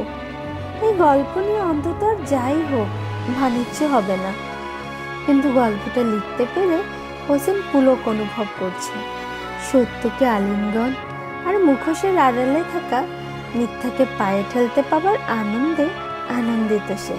এই গল্প নিয়ে অন্তত আর যাই হোক বাণিজ্য হবে না, কিন্তু গল্পটা লিখতে পেরে হোসেন পুলক অনুভব করছে। সত্যকে আলিঙ্গন আর মুখোশের আড়ালে থাকা মিথ্যাকে পায়ে ঠেলতে পাবার আনন্দে আনন্দিত সে।